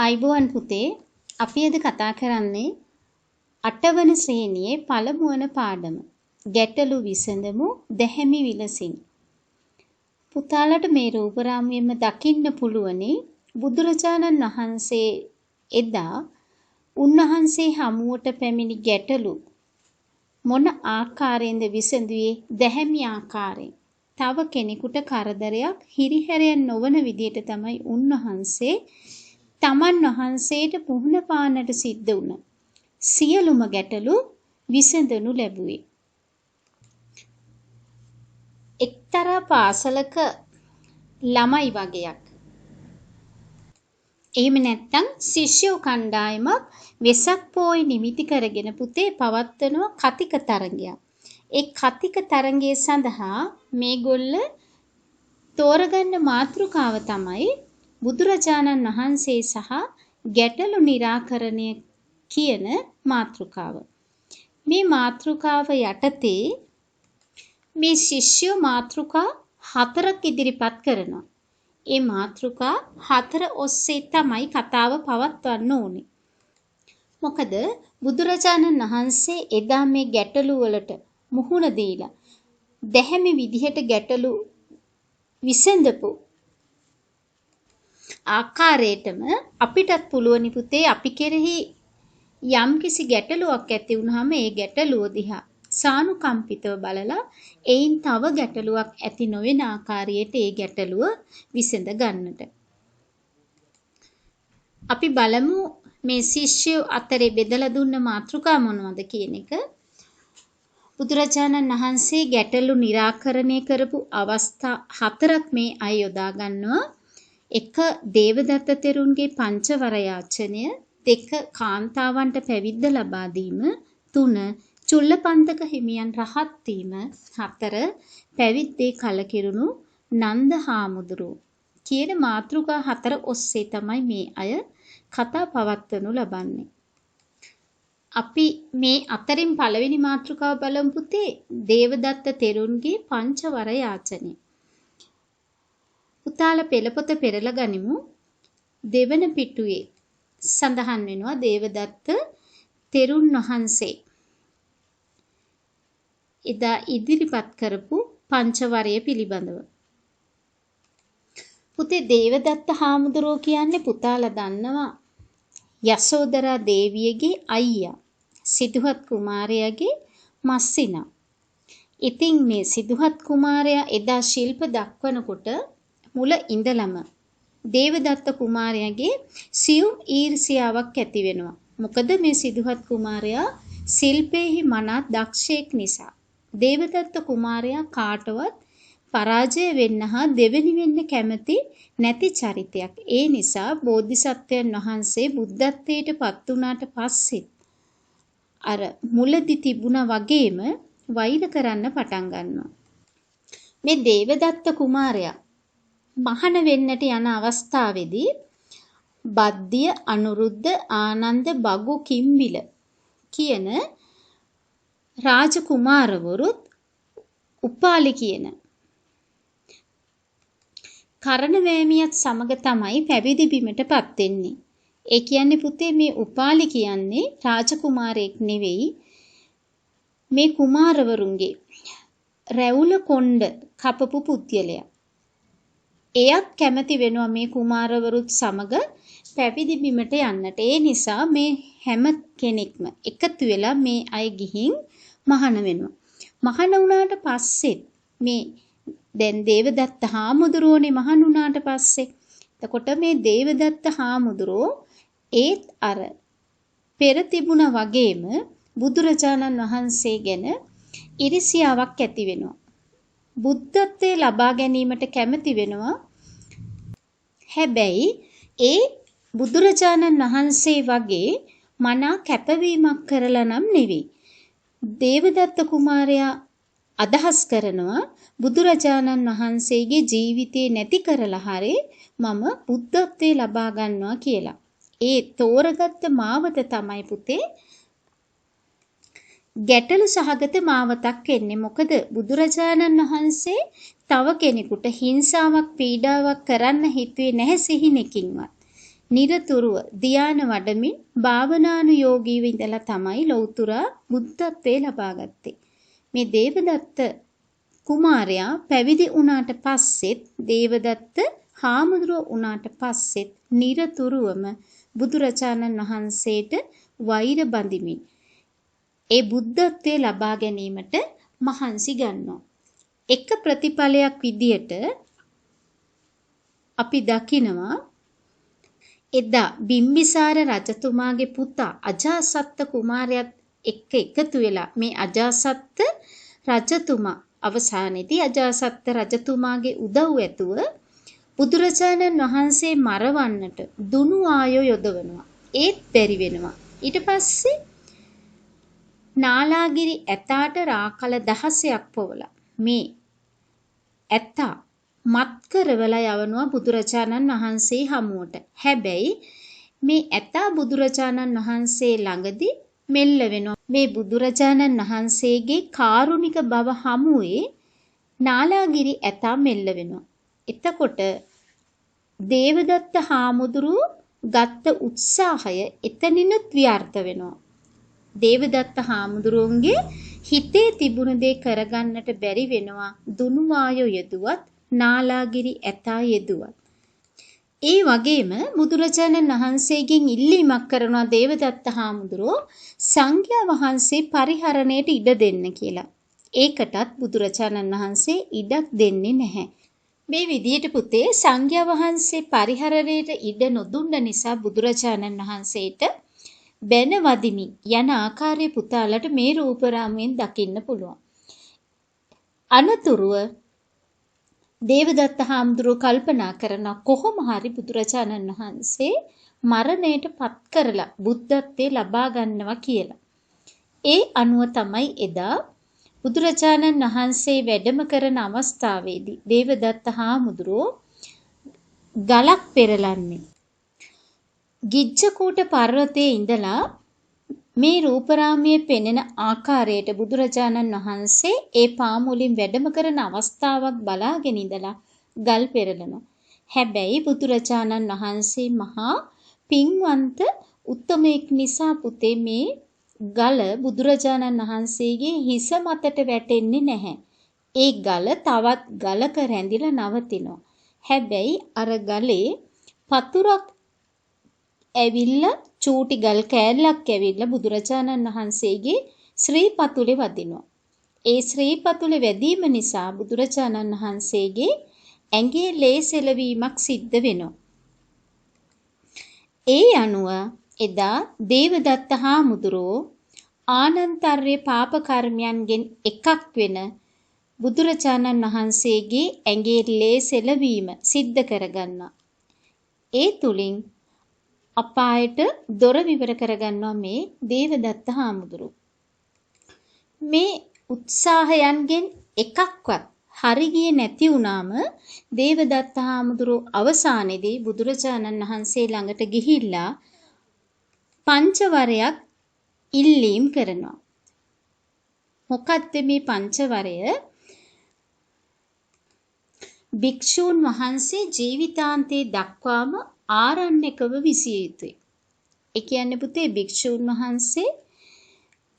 අයිබෝවන් පුතේ අපි අද කතා කරන්නේ 8 වන ශ්‍රේණියේ පළමු වන පාඩම ගැටලු විසඳමු දැහැමි විලසින්. පුතාලට මේ රූපරාමයෙන්ම දකින්න පුළුවනි බුදුරජාණන් වහන්සේ එදා උන්වහන්සේ හමුවට පැමිණි ගැටලු මොන ආකාරයෙන්ද විසඳුවේ දැහැමි ආකාරයෙන්. තව කෙනෙකුට කරදරයක් හිරිහැරයක් නොවන විදියට තමයි උන්වහන්සේ තමන් වහන්සේට පුහුණ පාන්නට සිද්ධ වුණ සියලුම ගැටලු විසඳනු ලැබුවේ. එක්තරා පාසලක ළමයි වගයක්. එහෙම නැත්නම් ශිෂ්‍ය කණ්ඩායමක් වෙසක් පොය නිමිති කරගෙන පුතේ පවත්වන කතික තරඟයක්. ඒ කතික තරඟය සඳහා මේගොල්ල තෝරගන්න මාතෘකාව තමයි බුදුරජාණන් වහන්සේ සහ ගැටලු निराකරණය කියන මාතෘකාව. මේ මාතෘකාව යටතේ මේ ශිෂ්‍ය මාතෘකා 4ක් ඉදිරිපත් කරනවා. ඒ මාතෘකා 4 ඔස්සේ තමයි කතාව පවත්වන්න ඕනේ. මොකද බුදුරජාණන් වහන්සේ එදා මේ ගැටලු වලට මුහුණ දීලා දැහැමි විදිහට ගැටලු විසඳපු ආකාරයටම අපිටත් පුළුවනි පුතේ අපි කෙරෙහි යම්කිසි ගැටලුවක් ඇති වුනහම ඒ ගැටලුව දිහා සානුකම්පිතව බලලා එයින් තව ගැටලුවක් ඇති නොවන ආකාරයට ඒ ගැටලුව විසඳ ගන්නට. අපි බලමු මේ ශිෂ්‍ය අතරේ බෙදලා දුන්න මාතෘකා මොනවද කියන එක. බුදුරජාණන් වහන්සේ ගැටලු निराකරණය කරපු අවස්ථා 4ක් මේ අය යොදා ගන්නවා. 1 දේවදත්ත තෙරුන්ගේ පංචවර යාචනය, 2 කාන්තාවන්ට පැවිද්ද ලබා දීම, 3 චුල්ලපන්තක හිමියන් රහත් වීම, 4 පැවිද්දේ කලකිරුණු නන්ද හාමුදුරුවෝ කියන මාතෘකා 4 ඔස්සේ තමයි මේ අය කතා පවත්වනු ලබන්නේ. අපි මේ අතරින් පළවෙනි මාතෘකාව බලමු පුතේ දේවදත්ත තෙරුන්ගේ පංචවර යාචනය. පුතාල පෙළපොත පෙරලා ගනිමු. දෙවන පිටුවේ සඳහන් වෙනවා දේවදත්ත තෙරුන් වහන්සේ එදා ඉදිරිපත් කරපු පංචවරය පිළිබඳව. පුතේ දේවදත්ත හාමුදුරුවෝ කියන්නේ පුතාලා දන්නවා යසෝදරා දේවියගේ අයියා සිදුහත් කුමාරයාගේ මස්සිනා. ඉතින් මේ සිදුහත් කුමාරයා එදා ශිල්ප දක්වනකොට මුල ඉඳලම දේවදත්ත කුමාරයාගේ සියුම් ඊර්ෂ්‍යාවක් ඇති වෙනවා. මොකද මේ සිදුහත් කුමාරයා ශිල්පෙහි මනා දක්ෂයෙක් නිසා. දේවදත්ත කුමාරයා කාටවත් පරාජය වෙන්න හා දෙවෙනි වෙන්න කැමති නැති චරිතයක්. ඒ නිසා බෝධිසත්වයන් වහන්සේ බුද්ධත්වයට පත් වුණාට පස්සෙත් අර මුලදි තිබුණා වගේම වෛර කරන්න පටන් ගන්නවා. මේ දේවදත්ත කුමාරයා මහාන වෙන්නට යන අවස්ථාවේදී බද්දිය, අනුරුද්ධ, ආනන්ද, බගු, කිම්බිල කියන රාජකුමාරවරුත් උපාලි කියන කරණවැමියත් සමග තමයි පැවිදි බිමටපත් වෙන්නේ. ඒ කියන්නේ පුතේ මේ උපාලි කියන්නේ රාජකුමාරයෙක් නෙවෙයි. මේ කුමාරවරුන්ගේ රැවුල කොණ්ඩ කපපු පුද්ගලයා. එයත් කැමති වෙනවා මේ කුමාරවරුත් සමග පැවිදි බිමට යන්නට. ඒ නිසා මේ හැම කෙනෙක්ම එකතු වෙලා මේ අය ගිහින් මහාන වෙනවා. මහාන වුණාට පස්සේ මේ දැන් දේවදත්ත හාමුදුරුවෝනේ මහාන වුණාට පස්සේ. එතකොට මේ දේවදත්ත හාමුදුරුවෝ ඒත් අර පෙර තිබුණා වගේම බුදුරජාණන් වහන්සේ ගැන ඉරිසියාවක් ඇති වෙනවා. බුද්ධත්වයේ ලබා ගැනීමට කැමති වෙනවා. හැබැයි ඒ බුදුරජාණන් වහන්සේ වගේ මනා කැපවීමක් කරලා නම් නෙවෙයි. දේවදත්ත කුමාරයා අදහස් කරනවා බුදුරජාණන් වහන්සේගේ ජීවිතේ නැති කරලා හරි මම බුද්ධත්වයේ ලබා ගන්නවා කියලා. ඒ තෝරගත්ත මාවත තමයි පුතේ ගැටලු සහගත මාවතක් වෙන්නේ. මොකද බුදුරජාණන් වහන්සේ තව කෙනෙකුට හිංසාවක් පීඩාවක් කරන්න හිතුවේ නැහැ සිහිනකින්වත්. නිරතුරුව ධ්‍යාන වඩමින් භාවනානුයෝගීව ඉඳලා තමයි ලෞතුරා බුද්ධත්වයේ ලබා ගත්තේ. මේ දේවදත්ත කුමාරයා පැවිදි වුණාට පස්සෙත් දේවදත්ත හාමුදුරුවෝ වුණාට පස්සෙත් නිරතුරුවම බුදුරජාණන් වහන්සේට වෛර බඳිමින් ඒ බුද්ධත්වයේ ලබා ගැනීමට මහන්සි ගන්නවා. එක ප්‍රතිඵලයක් විදියට අපි දකිනවා එදා බිම්බිසාර රජතුමාගේ පුතා අජාසත්ත කුමාරයාත් එක්ක එකතු වෙලා මේ අජාසත්ත රජතුමා අවසානයේදී අජාසත්ත රජතුමාගේ උදව් ඇතුව බුදුරජාණන් වහන්සේ මරවන්නට දුනු ආයෝ යොදවනවා. ඒත් බැරි වෙනවා. ඊට පස්සේ නාලාගිරි ඇතාට රාකල 16ක් පොවලා මේ ඇතා මත් කරවලා යවනවා බුදුරජාණන් වහන්සේ හමුවට. හැබැයි මේ ඇතා බුදුරජාණන් වහන්සේ ළඟදී මෙල්ල වෙනවා. මේ බුදුරජාණන් වහන්සේගේ කාරුණික බව හමුවේ නාලාගිරි ඇතා මෙල්ල වෙනවා. එතකොට දේවදත්ත හාමුදුරුවෝ ගත්ත උත්සාහය එතනිනුත් ව්‍යර්ථ වෙනවා. දේවදත්ත හාමුදුරුවන්ගේ හිතේ තිබුණ දේ කරගන්නට බැරි වෙනවා. දුනුවායෝ යෙදුවත් නාලාගිරි ඇතා යෙදුවත්. ඒ වගේම බුදුරජාණන් වහන්සේගෙන් ඉල්ලීමක් කරනවා දේවදත්ත හාමුදුරුවෝ සංඝයා වහන්සේ පරිහරණයට ඉඩ දෙන්න කියලා. ඒකටත් බුදුරජාණන් වහන්සේ ඉඩක් දෙන්නේ නැහැ. මේ විදියට පුතේ සංඝයා වහන්සේ පරිහරණයට ඉඩ නොදුන්න නිසා බුදුරජාණන් වහන්සේට බැන වදිමින් යන ආකාරයේ පුතාලට මේ රූපරාමයෙන් දකින්න පුළුවන්. අනතුරුව දේවදත්ත හාමුදුරුවෝ කල්පනා කරන කොහොම හරි බුදුරජාණන් වහන්සේ මරණයට පත් කරලා බුද්ධත්වයේ ලබා ගන්නවා කියලා. ඒ අනුව තමයි එදා බුදුරජාණන් වහන්සේ වැඩම කරන අවස්ථාවේදී දේවදත්ත හාමුදුරුවෝ ගලක් පෙරලන්නේ. ගිජ්ජකූට පර්වතයේ ඉඳලා මේ රූපරාමයේ පෙනෙන ආකාරයට බුදුරජාණන් වහන්සේ ඒ පාමුලින් වැඩම කරන අවස්ථාවක් බලාගෙන ඉඳලා ගල් පෙරලනවා. හැබැයි බුදුරජාණන් වහන්සේ මහා පින්වන්ත උත්තමයෙක් නිසා පුතේ මේ ගල බුදුරජාණන් වහන්සේගේ හිස මතට වැටෙන්නේ නැහැ. ඒ ගල තවත් ගලක රැඳිලා නවතිනවා. හැබැයි අර ගලේ පතුරක් ඇවිල්ලා චූටි ගල් කෑල්ලක් ඇවිල්ලා බුදුරජාණන් වහන්සේගේ ශ්‍රී පතුලේ වදිනවා. ඒ ශ්‍රී පතුලේ වැදීම නිසා බුදුරජාණන් වහන්සේගේ ඇඟේ ලේ සෙලවීමක් සිද්ධ වෙනවා. ඒ අනුව එදා දේවදත්ත හාමුදුරුවෝ ආනන්තර්ය පාප කර්මයන්ගෙන් එකක් වෙන බුදුරජාණන් වහන්සේගේ ඇඟේ ලේ සෙලවීම සිද්ධ කරගන්නවා. ඒ තුලින් අපායට දොර විවර කරගන්නවා මේ දේවදත්ත හාමුදුරුවෝ. මේ උත්සාහයන්ගෙන් එකක්වත් හරි ගියේ නැති වුණාම දේවදත්ත හාමුදුරුවෝ අවසානයේදී බුදුරජාණන් වහන්සේ ළඟට ගිහිල්ලා පංචවරයක් ඉල්ලීම් කරනවා. මොකක්ද මේ පංචවරය? භික්ෂූන් වහන්සේ ජීවිතාන්තයේ දක්වාම ආරණ්‍යකව විසිය යුතුයි. ඒ කියන්නේ පුතේ භික්ෂූන් වහන්සේ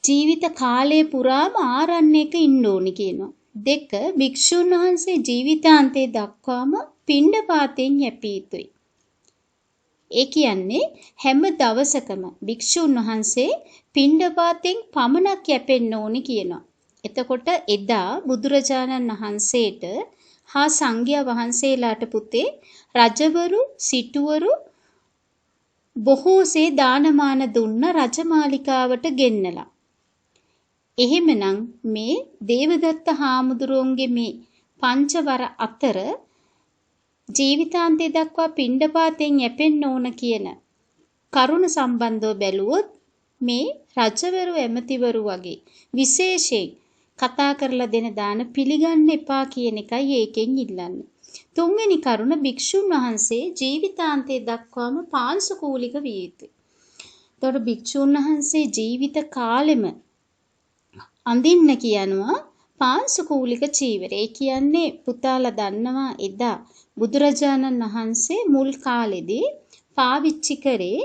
ජීවිත කාලය පුරාම ආරණ්‍යක ඉන්න ඕනි කියනවා. 2 භික්ෂූන් වහන්සේ ජීවිතාන්තයේ දක්වාම පිණ්ඩපාතයෙන් යැපිය යුතුයි. ඒ කියන්නේ හැම දවසකම භික්ෂූන් වහන්සේ පිණ්ඩපාතයෙන් පමණක් යැපෙන්න ඕනි කියනවා. එතකොට එදා බුදුරජාණන් වහන්සේට හා සංඝයා වහන්සේලාට පුතේ රජවරු සිටුවරු බොහෝසේ දානමාන දුන්න රජමාලිකාවට ගෙන්නලා. එහෙමනම් මේ දේවදත්ත හාමුදුරුවන්ගේ මේ පංචවර අතර ජීවිතාන්තය දක්වා පිණ්ඩපාතයෙන් යැපෙන්න ඕන කියන කරුණ සම්බන්ධව බැලුවොත් මේ රජවරු ඇමතිවරු වගේ විශේෂයෙන් කතා කරලා දෙන දාන පිළිගන්න එපා කියන එකයි ඒකෙන් ඉල්ලන්නේ. 3 වෙනි කරුණ භික්ෂුන් වහන්සේ ජීවිතාන්තය දක්වාම පාංශුකූලික විය යුතුයි. එතකොට භික්ෂුන් වහන්සේ ජීවිත කාලෙම අඳින්න කියනවා පාංශුකූලික චීවරය. ඒ කියන්නේ පුතාලා දන්නවා එදා බුදුරජාණන් වහන්සේ මුල් කාලෙදී පාවිච්චි කරේ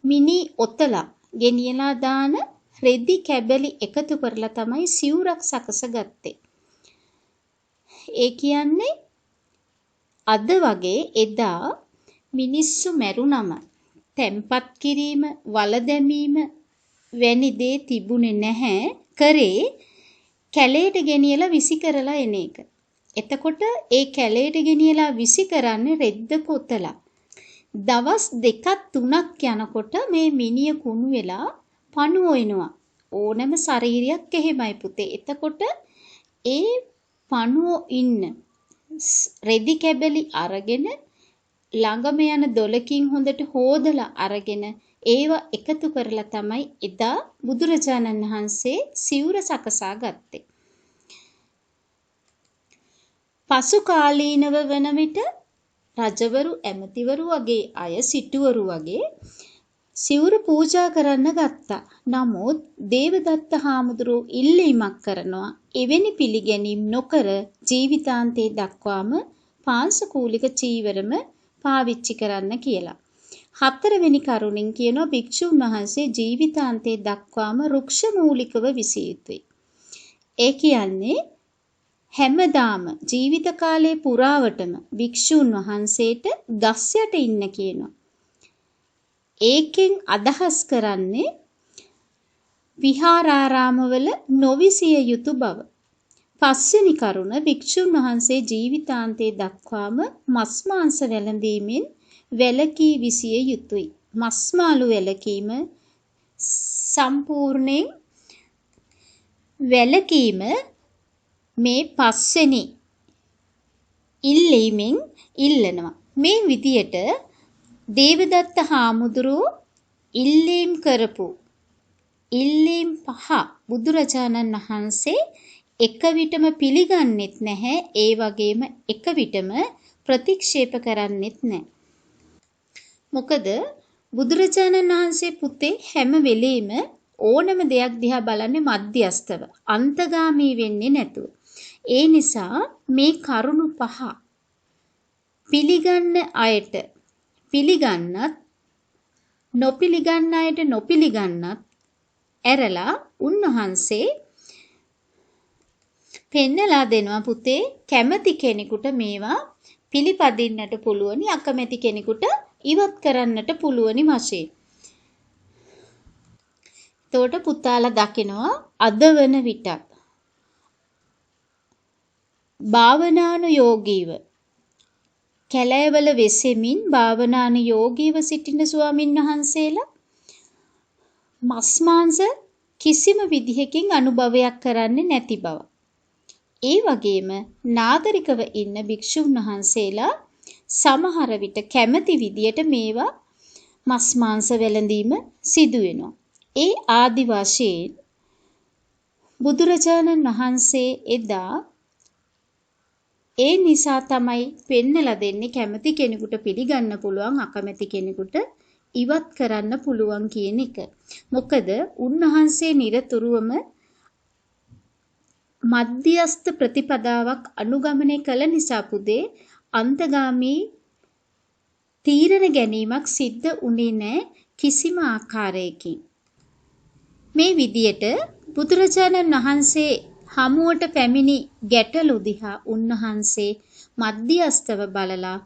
මිනි ඔතලා ගෙනියලා දාන රෙදි කැබලි එකතු කරලා තමයි සිවුරක් සකසගත්තේ. ඒ කියන්නේ අද වගේ එදා මිනිස්සු මැරුණම තැම්පත් කිරීම, වල දැමීම වැනි දේ තිබුණේ නැහැ. කරේ කැලේට ගෙනියලා විසි කරලා එන එක. එතකොට ඒ කැලේට ගෙනියලා විසි කරන්නේ රෙද්ද කොතලා. දවස් 2-3ක් යනකොට මේ මිනිය කුණු වෙලා පණුව වෙනවා. ඕනෑම ශරීරයක් එහෙමයි පුතේ. එතකොට ඒ පණුව ඉන්න රෙදි කැබලි අරගෙන ළඟම යන දොලකින් හොඳට හොදලා අරගෙන ඒව එකතු කරලා තමයි එදා බුදුරජාණන් වහන්සේ සිවුර සකසා ගත්තේ. පසු කාලීනව වන විට රජවරු, ඇමතිවරු වගේ අය, සිටුවරු වගේ සිවුර පූජා කරන්න ගත්තා. නමුත් දේවදත්ත හාමුදුරුවෝ ඉල්ලීමක් කරනවා එවැනි පිළිගැනීම් නොකර ජීවිතාන්තයේ දක්වාම පාංශකූලික චීවරම පාවිච්චි කරන්න කියලා. 4 වෙනි කරුණින් කියනවා භික්ෂුන් වහන්සේ ජීවිතාන්තයේ දක්වාම රුක්ෂ මූලිකව විසිය යුතුයි. ඒ කියන්නේ හැමදාම ජීවිත කාලයේ පුරාවටම භික්ෂුන් වහන්සේට ගස් යට ඉන්න කියනවා. ඒකෙන් අදහස් කරන්නේ විහාරාරාමවල නොවිසිය යුතු බව. 5 වෙනි කරුණ භික්ෂුන් වහන්සේ ජීවිතාන්තයේ දක්වාම මස් මාංශ වැළඳීමෙන් වැළකී විසිය යුතුයි. මස් මාළු වැළකීම සම්පූර්ණයෙන් වැළකීම මේ 5 වෙනි ඉල්ලීමෙන් ඉල්ලනවා. මේ විදියට දේවදත්ත හාමුදුරුවෝ ඉල්ලීම් කරපු ඉල්ලීම් 5 බුදුරජාණන් වහන්සේ එක විටම පිළිගන්නෙත් නැහැ. ඒ වගේම එක විටම ප්‍රතික්ෂේප කරන්නෙත් නැහැ. මොකද බුදුරජාණන් වහන්සේ පුතේ හැම වෙලෙම ඕනම දෙයක් දිහා බලන්නේ මධ්‍යස්තව, අන්තගාමී වෙන්නේ නැතුව. ඒ නිසා මේ කරුණු 5 පිළිගන්න අයට පිළිගන්නත්, නොපිළිගන්න අයට නොපිළිගන්නත් ඇරලා උන්වහන්සේ පෙන්නලා දෙනවා පුතේ කැමති කෙනෙකුට මේවා පිළිපදින්නට පුළුවනි, අකමැති කෙනෙකුට ඉවත් කරන්නට පුළුවනි වශයෙන්. එතකොට පුතාලා දකිනවා අද වන විටත් භාවනානුයෝගීව කැලෑවල වෙසෙමින් භාවනානුයෝගීව සිටින ස්වාමින් වහන්සේලා මස් මාංශ කිසිම විදිහකින් අනුභවයක් කරන්නේ නැති බව. ඒ වගේම නාගරිකව ඉන්න භික්ෂුන් වහන්සේලා සමහර විට කැමති විදියට මේවා මස් මාංශ වැළඳීම සිදු වෙනවා. ඒ ආදි වශයෙන් බුදුරජාණන් වහන්සේ එදා ඒ නිසා තමයි පෙන්නලා දෙන්නේ කැමති කෙනෙකුට පිළිගන්න පුළුවන්, අකමැති කෙනෙකුට ඉවත් කරන්න පුළුවන් කියන එක. මොකද උන්වහන්සේ නිරතුරුවම මධ්‍යස්ථ ප්‍රතිපදාවක් අනුගමනය කළ නිසා පුදේ අන්තගාමී තීරණ ගැනීමක් සිද්ධ වුණේ නැහැ කිසිම ආකාරයකින්. මේ විදියට බුදුරජාණන් වහන්සේ හමුවට පැමිණි ගැටලු දිහා උන්වහන්සේ මධ්‍යස්ථව බලලා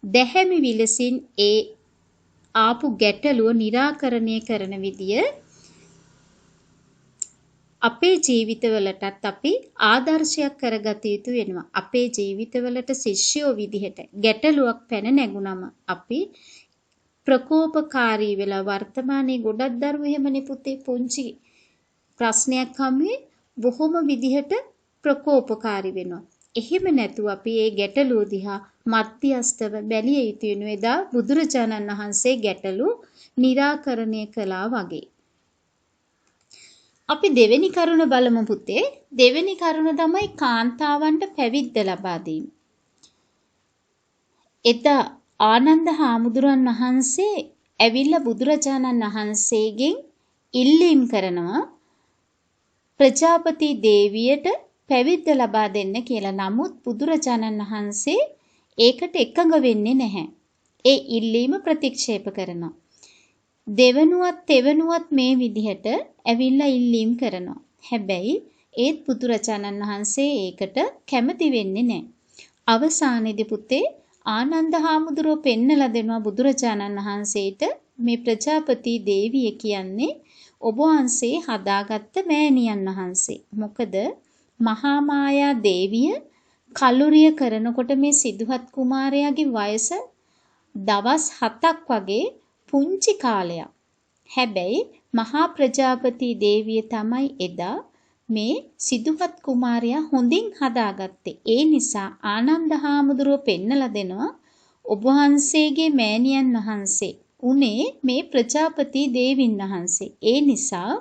දැහැමි විලසින් ඒ ආපු ගැටලුව निराකරණය කරන විදිය අපේ ජීවිතවලටත් අපි ආදර්ශයක් කරගත යුතු වෙනවා. අපේ ජීවිතවලට ශිෂ්‍යෝ විදිහට ගැටලුවක් පැන නැගුණම අපි ප්‍රකෝපකාරී වෙලා වර්තමානයේ ගොඩක් දරුවෝ එහෙමනේ පුතේ පුංචි ප්‍රශ්නයක් හමුවේ බොහොම විදිහට ප්‍රකෝපකාරී වෙනවා. එහෙම නැතුව අපි මේ ගැටලුව දිහා මධ්‍යස්ථව බැලිය යුතු වෙනවා. බුදුරජාණන් වහන්සේ ගැටලු निराකරණය කළා වගේ. අපි දෙවෙනි කරුණ බලමු පුතේ. දෙවෙනි කරුණ තමයි කාන්තාවන්ට පැවිද්ද ලබා දීම. එදා ආනන්ද හාමුදුරන් වහන්සේ ඇවිල්ලා බුදුරජාණන් වහන්සේගෙන් ඉල්ලීම් කරනවා ප්‍රජාපති දේවියට පැවිද්ද ලබා දෙන්න කියලා. නමුත් බුදුරජාණන් වහන්සේ ඒකට එකඟ වෙන්නේ නැහැ. ඒ ඉල්ලීම ප්‍රතික්ෂේප කරනවා. දෙවනුවත් තෙවනුවත් මේ විදිහට ඇවිල්ලා ඉල්ලීම් කරනවා. හැබැයි ඒත් බුදුරජාණන් වහන්සේ ඒකට කැමති වෙන්නේ නැහැ. අවසානයේදී පුතේ ආනන්ද හාමුදුරුවෝ පෙන්නලා දෙනවා බුදුරජාණන් වහන්සේට මේ ප්‍රජාපති දේවිය කියන්නේ ඔබ වහන්සේ හදාගත්ත මෑණියන් වහන්සේ. මොකද මහා මායා දේවිය කලුරිය කරනකොට මේ සිදුහත් කුමාරයාගේ වයස දවස් 7ක් වගේ පුංචි කාලයක්. හැබැයි මහා ප්‍රජාපති දේවිය තමයි එදා මේ සිදුහත් කුමාරයා හොඳින් හදාගත්තේ. ඒ නිසා ආනන්ද හාමුදුරුවෝ පෙන්නලා දෙනවා ඔබ වහන්සේගේ මෑණියන් වහන්සේ උනේ මේ ප්‍රජාපති දේවින් වහන්සේ. ඒ නිසා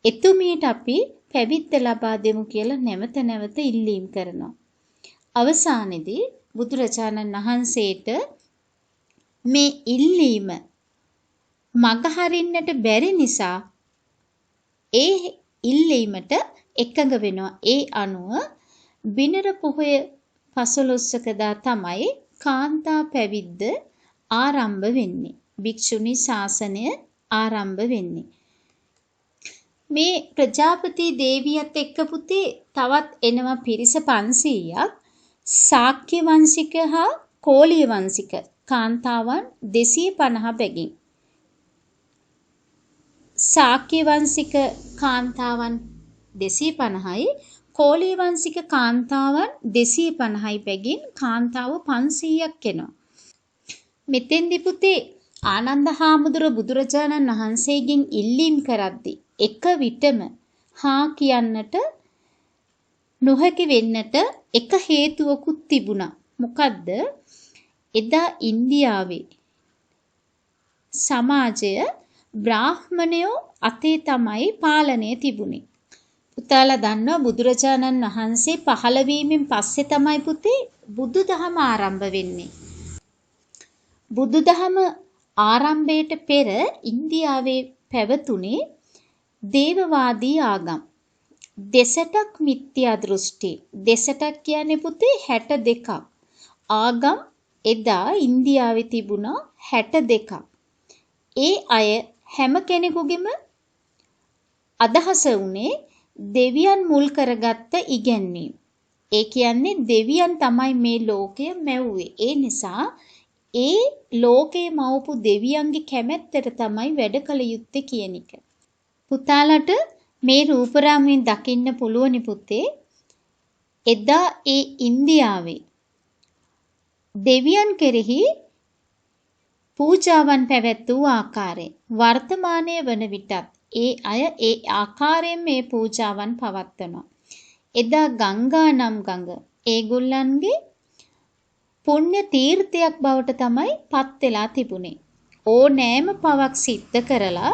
එතුමියට අපි පැවිද්ද ලබා දෙමු කියලා නැවත නැවත ඉල්ලීම් කරනවා. අවසානයේදී බුදුරජාණන් වහන්සේට මේ ඉල්ලීම මගහරින්නට බැරි නිසා ඒ ඉල්ලීමට එකඟ වෙනවා. ඒ අනුව බිනර පොහොය 15 දා තමයි කාන්තා පැවිද්ද ආරම්භ වෙන්නේ. භික්ෂුණී ශාසනය ආරම්භ වෙන්නේ. මේ ප්‍රජාපති දේවියත් එක්ක පුතේ තවත් එනවා පිරිස 500ක්. ශාක්‍ය වංශික හා කෝලිය වංශික කාන්තාවන් 250 බැගින්. ශාක්‍ය වංශික කාන්තාවන් 250යි කෝලිය වංශික කාන්තාවන් 250යි බැගින් කාන්තාව 500ක් එනවා. මෙතෙන්දි පුතේ ආනන්ද හාමුදුරුවෝ බුදුරජාණන් වහන්සේගෙන් ඉල්ලීම් කරද්දී එක විටම හා කියන්නට නොහැකි වෙන්නට එක හේතුවකුත් තිබුණා. මොකද්ද? එදා ඉන්දියාවේ සමාජය බ්‍රාහ්මණයෝ අතේ තමයි පාලනය තිබුණේ. පුතාලා දන්නවා බුදුරජාණන් වහන්සේ පහළ වීමෙන් පස්සේ තමයි පුතේ බුදුදහම ආරම්භ වෙන්නේ. බුදුදහම ආරම්භයට පෙර ඉන්දියාවේ පැවතුනේ දේවවාදී ආගම්. දෙසටක් මිත්‍යා දෘෂ්ටි. දෙසටක් කියන්නේ පුතේ 62ක්. ආගම් එදා ඉන්දියාවේ තිබුණා 62ක්. ඒ අය හැම කෙනෙකුගේම අදහස උනේ දෙවියන් මුල් කරගත්ත ඉගැන්වීම. ඒ කියන්නේ දෙවියන් තමයි මේ ලෝකය මැව්වේ. ඒ නිසා ඒ ලෝකේ මවපු දෙවියන්ගේ කැමැත්තට තමයි වැඩ කළ යුත්තේ කියන එක. පුතාලට මේ රූපරාමයෙන් දකින්න පුළුවනි පුතේ. එදා ඒ ඉන්දියාවේ දෙවියන් කෙරෙහි පූජාවන් පැවැත් වූ ආකාරය වර්තමානයේ වන විටත් ඒ අය ඒ ආකාරයෙන් මේ පූජාවන් පවත්වනවා. එදා ගංගා නම් ගඟ ඒගොල්ලන්ගේ පුණ්‍ය තීර්ථයක් බවට තමයි පත් වෙලා තිබුණේ. ඕනෑම පවක් සිද්ධ කරලා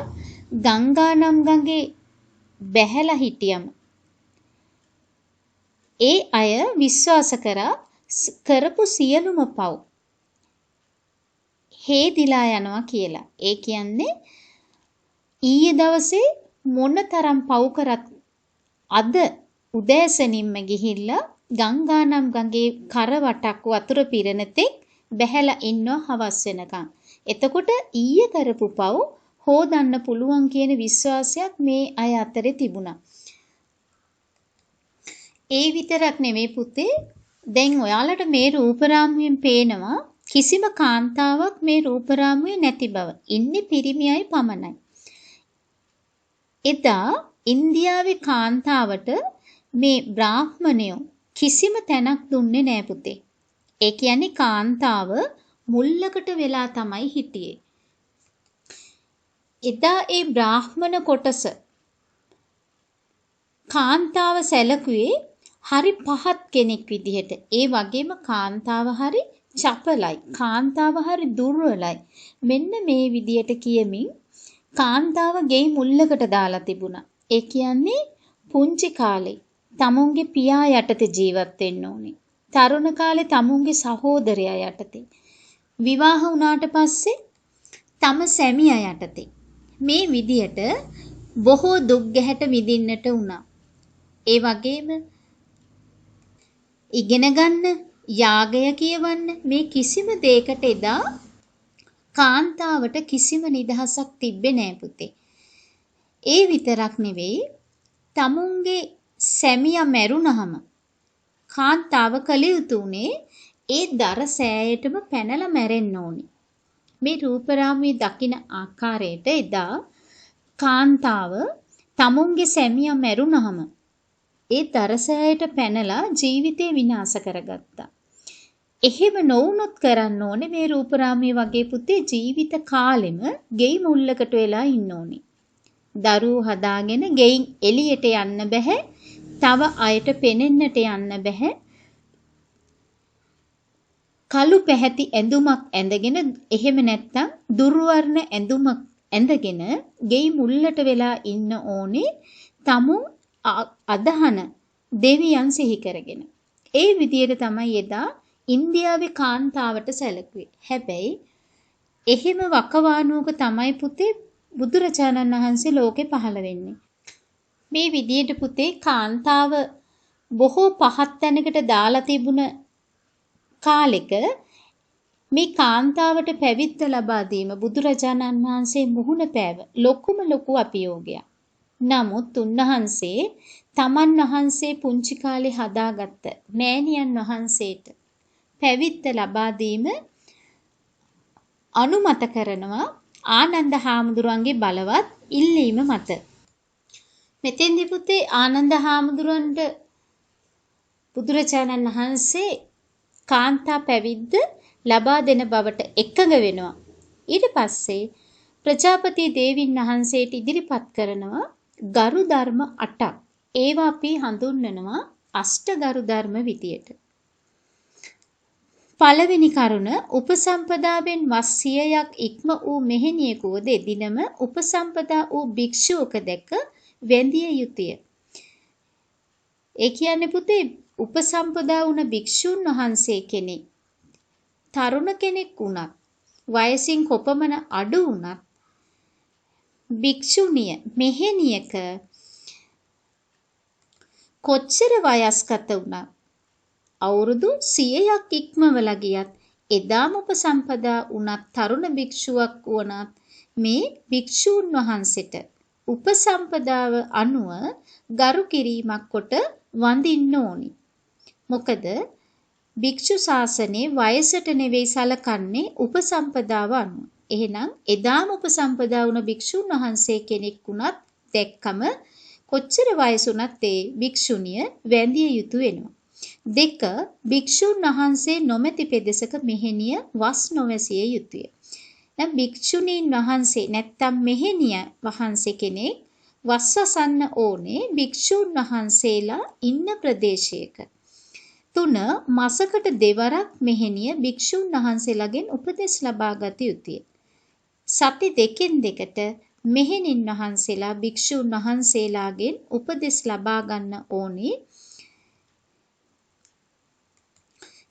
ගංගා නම් ගඟේ බැහැලා හිටියම ඒ අය විශ්වාස කරපු සියලුම පව් හේදිලා යනවා කියලා. ඒ කියන්නේ ඊයේ දවසේ මොනතරම් පව් කරත් අද උදෑසනින්ම ගිහිල්ලා ගංගා නම් ගඟේ කරවටක් වතුර පිරෙන තෙක් බැහැලා ඉන්නව හවස් වෙනකන්. එතකොට ඊයේ කරපු පව් හොදන්න පුළුවන් කියන විශ්වාසයක් මේ අය අතරේ තිබුණා. ඒ විතරක් නෙමෙයි පුතේ. දැන් ඔයාලට මේ රූපරාමුවෙන් පේනවා කිසිම කාන්තාවක් මේ රූපරාමුවේ නැති බව. ඉන්නේ පිරිමි අය පමණයි. එදා ඉන්දියාවේ කාන්තාවට මේ බ්‍රාහ්මණයෝ කිසිම තැනක් දුන්නේ නෑ පුතේ. ඒ කියන්නේ කාන්තාව මුල්ලකට වෙලා තමයි හිටියේ. එදා ඒ බ්‍රාහ්මණ කොටස කාන්තාව සැලකුවේ හරි පහත් කෙනෙක් විදිහට. ඒ වගේම කාන්තාව හරි චපලයි. කාන්තාව හරි දුර්වලයි. මෙන්න මේ විදිහට කියමින් කාන්තාව ගෙයි මුල්ලකට දාලා තිබුණා. ඒ කියන්නේ පුංචි කාලේ තමුන්ගේ පියා යටතේ ජීවත් වෙන්න ඕනේ. තරුණ කාලේ තමුන්ගේ සහෝදරයා යටතේ. විවාහ වුණාට පස්සේ තම සැමියා යටතේ. මේ විදිහට බොහෝ දුක් ගැහැට විඳින්නට වුණා. ඒ වගේම ඉගෙන ගන්න, යාගය කියවන්න මේ කිසිම දෙයකට එදා කාන්තාවට කිසිම නිදහසක් තිබ්බේ නෑ පුතේ. ඒ විතරක් නෙවෙයි තමුන්ගේ සැමියා මැරුණහම කාන්තාව කළ යුතු උනේ ඒ දර සෑයටම පැනලා මැරෙන්න ඕනි. මේ රූපරාමයේ දකින ආකාරයට එදා කාන්තාව තමුන්ගේ සැමියා මැරුණහම ඒ දර සෑයට පැනලා ජීවිතේ විනාශ කරගත්තා. එහෙම නොවුනොත් කරන්න ඕනේ මේ රූපරාමයේ වගේ පුතේ ජීවිත කාලෙම ගෙයි මුල්ලකට වෙලා ඉන්න ඕනේ. දරුවෝ හදාගෙන ගෙයින් එළියට යන්න බෑ. තව අයට පෙනෙන්නට යන්න බෑ. කළු පැහැති ඇඳුමක් ඇඳගෙන එහෙම නැත්නම් දුර්වර්ණ ඇඳුමක් ඇඳගෙන ගෙයි මුල්ලට වෙලා ඉන්න ඕනේ. තමුන් අදහන දෙවියන් සිහි කරගෙන. ඒ විදියට තමයි එදා ඉන්දියාවේ කාන්තාවට සැලකුවේ. හැබැයි එහෙම වකවානුවක තමයි පුතේ බුදුරජාණන් වහන්සේ ලෝකේ පහළ වෙන්නේ. මේ විදියට පුතේ කාන්තාව බොහෝ පහත් තැනකට දාලා තිබුණ කාලෙක මේ කාන්තාවට පැවිද්ද ලබා දීම බුදුරජාණන් වහන්සේ මුහුණ පෑව ලොකු අභියෝගයක්. නමුත් උන්වහන්සේ තමන් වහන්සේ පුංචි කාලේ හදාගත්ත මෑණියන් වහන්සේට පැවිද්ද ලබා දීම අනුමත කරනවා ආනන්ද හාමුදුරන්ගේ බලවත් ඉල්ලීම මත. මෙතෙන්දි පුතේ ආනන්ද හාමුදුරන්ට බුදුරජාණන් වහන්සේ කාන්තා පැවිද්ද ලබා දෙන බවට එකඟ වෙනවා. ඊට පස්සේ ප්‍රජාපති දේවින් වහන්සේට ඉදිරිපත් කරනවා ගරු ධර්ම 8ක්. ඒවා අපි හඳුන්වනවා අෂ්ටගරු ධර්ම විදියට. පළවෙනි කරුණ උපසම්පදාවෙන් වස් 100ක් ඉක්ම වූ මෙහෙණියෙකු දෙදිනම උපසම්පදා වූ භික්ෂුවක දැක වැඳිය යුතුය. ඒ කියන්නේ පුතේ උපසම්පදා වුණ භික්ෂුන් වහන්සේ කෙනෙක් තරුණ කෙනෙක් වුණත් වයසින් කොපමණ අඩු වුණත් භික්ෂුණිය මෙහෙණියක කොච්චර වයස්ගත වුණත් අවුරුදු 100ක් ඉක්මවලා ගියත් එදාම උපසම්පදා වුණත් තරුණ භික්ෂුවක් වුණත් මේ භික්ෂූන් වහන්සේට උපසම්පදාව අනුව ගරු කිරීමක් කොට වඳින්න ඕනි. මොකද භික්ෂු ශාසනයේ වයසට නෙවෙයි සලකන්නේ උපසම්පදාව අනුව. එහෙනම් එදාම උපසම්පදා වුණ භික්ෂුන් වහන්සේ කෙනෙක් වුණත් දැක්කම කොච්චර වයස වුණත් ඒ භික්ෂුණිය වැඳිය යුතු වෙනවා. 2 භික්ෂුන් වහන්සේ නොමැති පෙදෙසක මෙහෙණිය වස් නොවැසිය යුතුය. දැන් භික්ෂුණීන් වහන්සේ නැත්තම් මෙහෙණිය වහන්සේ කෙනෙක් වස් වසන්න ඕනේ භික්ෂුන් වහන්සේලා ඉන්න ප්‍රදේශයක. 3 මාසකට දෙවරක් මෙහෙණිය භික්ෂුන් වහන්සේලාගෙන් උපදෙස් ලබා ගත යුතුය. සති දෙකෙන් දෙකට මෙහෙණින් වහන්සේලා භික්ෂුන් වහන්සේලාගෙන් උපදෙස් ලබා ගන්න ඕනේ.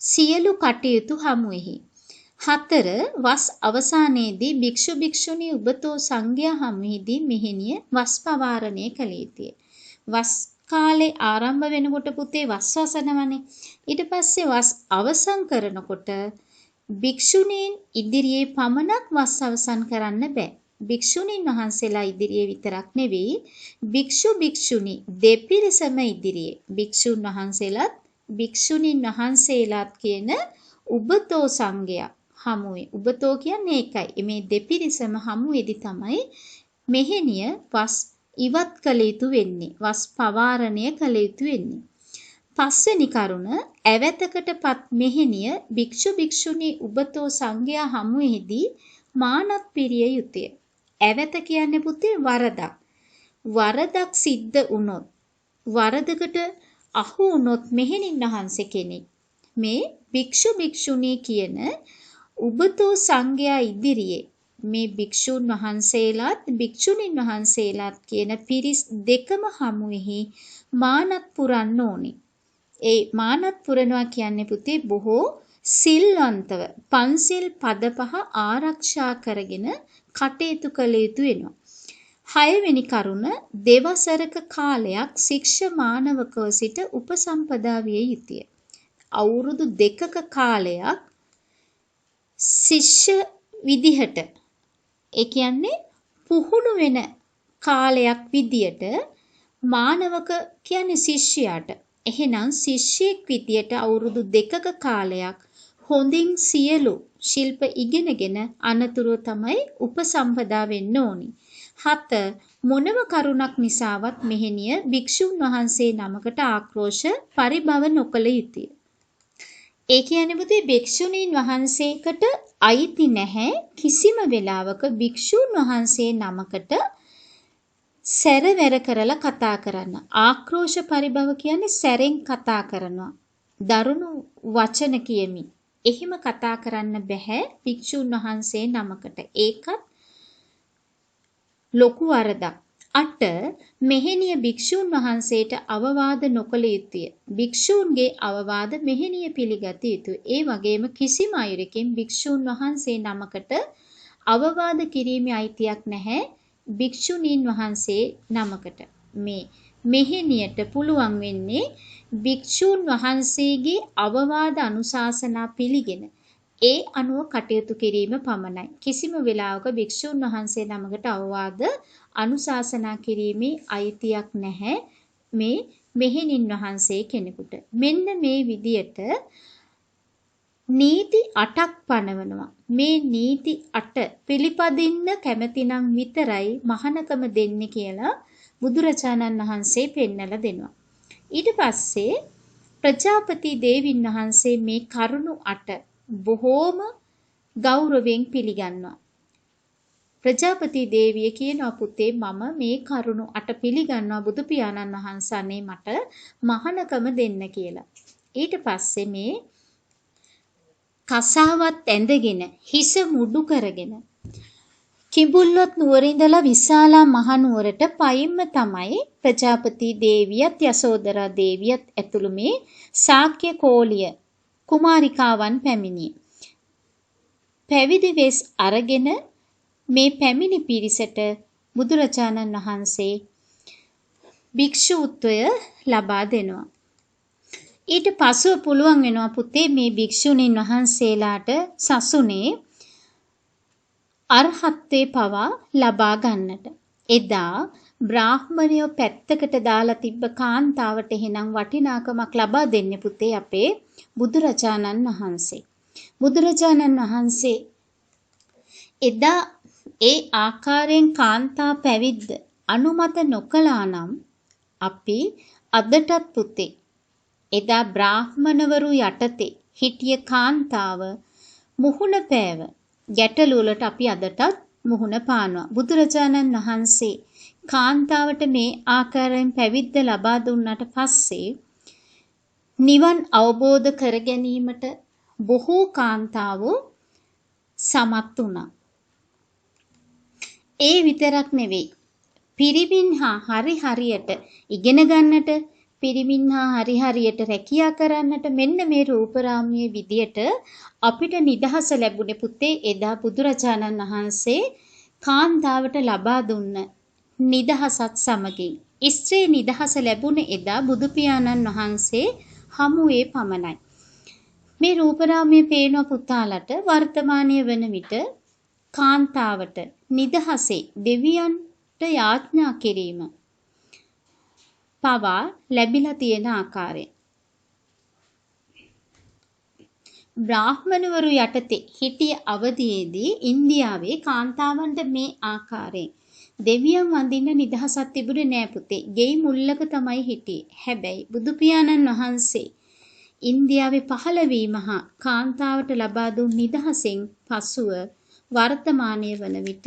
සියලු කටයුතු හමුෙහි. 4 වස් අවසානයේදී භික්ෂු භික්ෂුණී උබතෝ සංඝයා හමුෙහිදී මෙහෙණිය වස් පවාරණය කළ යුතුය. වස් කාලේ ආරම්භ වෙනකොට පුතේ වස් වසනවනේ. ඊට පස්සේ වස් අවසන් කරනකොට භික්ෂුණීන් ඉදිරියේ පමණක් වස් අවසන් කරන්න බෑ. භික්ෂුණීන් වහන්සේලා ඉදිරියේ විතරක් නෙවෙයි භික්ෂු භික්ෂුණී දෙපිරිසම ඉදිරියේ භික්ෂුන් වහන්සේලාත් භික්ෂුණීන් වහන්සේලාත් කියන උබතෝ සංඝයා හමුවේ. උබතෝ කියන්නේ ඒකයි. මේ දෙපිරිසම හමුවේදී තමයි මෙහෙණිය වස් ඉවත් කළ යුතු වෙන්නේ. වස් පවාරණය කළ යුතු වෙන්නේ. 5 වෙනි කරුණ ඇවැතකටපත් මෙහෙණිය භික්ෂු භික්ෂුණී උබතෝ සංඝයා හමුවේදී මානත් පිරිය යුතුය. ඇවැත කියන්නේ පුතේ වරදක්. වරදක් සිද්ධ වුණොත් වරදකට අහු වුණොත් මෙහෙණින් වහන්සේ කෙනෙක් මේ භික්ෂු භික්ෂුණී කියන උබතෝ සංඝයා ඉදිරියේ මේ භික්ෂුන් වහන්සේලාත් භික්ෂුණීන් වහන්සේලාත් කියන පිරිස් දෙකම හමුෙහි මානත් පුරන්න ඕනේ. ඒ මානත් පුරනවා කියන්නේ පුතේ බොහෝ සිල්වන්තව පන්සිල් පද 5 ආරක්ෂා කරගෙන කටයුතු කළ යුතු වෙනවා. 6 වෙනි කරුණ දෙවසරක කාලයක් ශික්ෂමානවකව සිට උපසම්පදා විය යුතුය. අවුරුදු 2ක කාලයක් ශිෂ්‍ය විදිහට ඒ කියන්නේ පුහුණු වෙන කාලයක් විදියට මානවක කියන්නේ ශිෂ්‍යයාට. එහෙනම් ශිෂ්‍යෙක් විදියට අවුරුදු 2ක කාලයක් හොඳින් සියලු ශිල්ප ඉගෙනගෙන අනතුරුව තමයි උපසම්පදා වෙන්න ඕනි. 7 මොනම කරුණක් නිසාවත් මෙහෙණිය භික්ෂුන් වහන්සේ නමකට ආක්‍රෝෂ පරිභව නොකළ යුතුය. ඒ කියන්නේ පුතේ භික්ෂුණීන් වහන්සේකට අයිති නැහැ කිසිම වෙලාවක භික්ෂුන් වහන්සේ නමකට සැරවැර කරලා කතා කරන්න. ආක්‍රෝෂ පරිභව කියන්නේ සැරෙන් කතා කරනවා. දරුණු වචන කියමින්. එහෙම කතා කරන්න බෑ භික්ෂුන් වහන්සේ නමකට. ඒකත් ලොකු වරදක්. 8 මෙහෙණිය භික්ෂුන් වහන්සේට අවවාද නොකළ යුතුය. භික්ෂූන්ගේ අවවාද මෙහෙණිය පිළිගත යුතුය. ඒ වගේම කිසිම අයුරකින් භික්ෂුන් වහන්සේ නමකට අවවාද කිරීමේ අයිතියක් නැහැ භික්ෂුණීන් වහන්සේ නමකට. මේ මෙහෙණියට පුළුවන් වෙන්නේ භික්ෂුන් වහන්සේගේ අවවාද අනුශාසනා පිළිගෙන ඒ අනුව කටයුතු කිරීම පමණයි. කිසිම වෙලාවක භික්ෂුන් වහන්සේ නමකට අවවාද අනුශාසනා කිරීමේ අයිතියක් නැහැ මේ මෙහෙණින් වහන්සේ කෙනෙකුට. මෙන්න මේ විදියට නීති 8ක් පනවනවා. මේ නීති 8 පිළිපදින්න කැමැතිනම් විතරයි මහානකම දෙන්නේ කියලා බුදුරජාණන් වහන්සේ පෙන්නලා දෙනවා. ඊට පස්සේ ප්‍රජාපති දේවින් වහන්සේ මේ කරුණු 8 බොහෝම ගෞරවයෙන් පිළිගන්නවා. ප්‍රජාපති දේවිය කියනවා පුතේ මම මේ කරුණු 8 පිළිගන්නවා බුදු පියාණන් වහන්සේ අනේ මට මහානකම දෙන්න කියලා. ඊට පස්සේ මේ කසාවත් ඇඳගෙන හිස මුඩු කරගෙන කිඹුල්වත් නුවර ඉඳලා විශාලා මහනුවරට පයින්ම තමයි ප්‍රජාපති දේවියත් යසෝදරා දේවියත් ඇතුළු මේ ශාක්‍ය කෝලිය කුමාරිකාවන් පැමිණියේ. පැවිදි වෙස් අරගෙන මේ පැමිණි පිරිසට බුදුරජාණන් වහන්සේ භික්ෂුත්වය ලබා දෙනවා. ඊට පසුව පුළුවන් වෙනවා පුතේ මේ භික්ෂුණීන් වහන්සේලාට සසුනේ අරහත්ත්වේ පවා ලබා ගන්නට. එදා බ්‍රාහ්මණයෝ පැත්තකට දාලා තිබ්බ කාන්තාවට එහෙනම් වටිනාකමක් ලබා දෙන්නේ පුතේ අපේ බුදුරජාණන් වහන්සේ. බුදුරජාණන් වහන්සේ එදා ඒ ආකාරයෙන් කාන්තා පැවිද්ද අනුමත නොකළා නම් අපි අදටත් පුතේ එදා බ්‍රාහ්මණවරු යටතේ හිටිය කාන්තාව මුහුණ පෑව ගැටලු වලට අපි අදටත් මුහුණ පානවා. බුදුරජාණන් වහන්සේ කාන්තාවට මේ ආකාරයෙන් පැවිද්ද ලබා දුන්නාට පස්සේ නිවන් අවබෝධ කර ගැනීමට බොහෝ කාන්තාවෝ සමත් වුණා. ඒ විතරක් නෙවෙයි. පිරිමින් හරියට ඉගෙන ගන්නට පිරිමින් හරියට රැකියා කරන්නට මෙන්න මේ රූපරාමයේ විදියට අපිට නිදහස ලැබුණේ පුතේ එදා බුදුරජාණන් වහන්සේ කාන්තාවට ලබා දුන්න නිදහසත් සමගින්. ස්ත්‍රී නිදහස ලැබුණේ එදා බුදු පියාණන් වහන්සේ හමුවේ පමණයි. මේ රූපරාමයේ පේන පුතාලට වර්තමානයේ වන විට කාන්තාවට නිදහසේ දෙවියන්ට යාඥා කිරීම පවා ලැබිලා තියෙන ආකාරය. බ්‍රාහ්මණවරු යටතේ හිටිය අවධියේදී ඉන්දියාවේ කාන්තාවන්ට මේ ආකාරයෙන් දෙවියන් වඳින්න නිදහසක් තිබුණේ නෑ පුතේ. ගෙයි මුල්ලක තමයි හිටියේ. හැබැයි බුදු පියාණන් වහන්සේ ඉන්දියාවේ පහළ වීම හා කාන්තාවට ලබා දුන් නිදහසෙන් පසුව වර්තමානයේ වන විට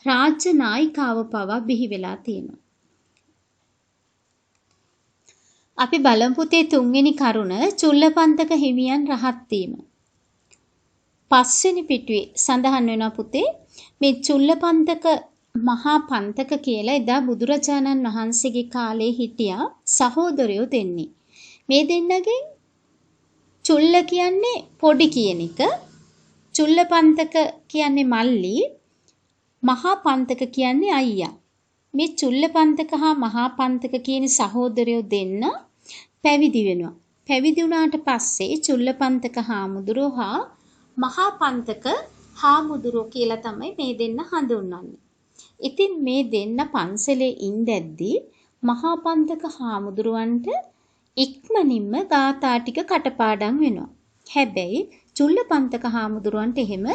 රාජ්‍ය නායිකාව පවා බිහි වෙලා තියෙනවා. අපි බලමු පුතේ තුන්වෙනි කරුණ චුල්ලපන්තක හිමියන් රහත් වීම. පස්වෙනි පිටුවේ සඳහන් වෙනවා පුතේ මේ චුල්ලපන්තක මහා පන්තක කියලා එදා බුදුරජාණන් වහන්සේගේ කාලේ හිටියා සහෝදරයෝ දෙන්නේ. මේ දෙන්නගෙන් චුල්ල කියන්නේ පොඩි කියන එක, චුල්ලපන්තක කියන්නේ මල්ලි, මහා පන්තක කියන්නේ අයියා. මේ චුල්ලපන්තක හා මහා පන්තක කියන සහෝදරයෝ දෙන්න පැවිදි වෙනවා. පැවිදි වුණාට පස්සේ චුල්ලපන්තක හාමුදුරුවෝ හා මහා පන්තක හාමුදුරුවෝ කියලා තමයි මේ දෙන්න හඳුන්වන්නේ. ඉතින් මේ දෙන්න පන්සලේ ඉඳද්දී මහා පන්තක හාමුදුරුවන්ට ඉක්මනින්ම ගාථා ටික කටපාඩම් වෙනවා. හැබැයි චුල්ලපන්තක හාමුදුරුවන්ට එහෙම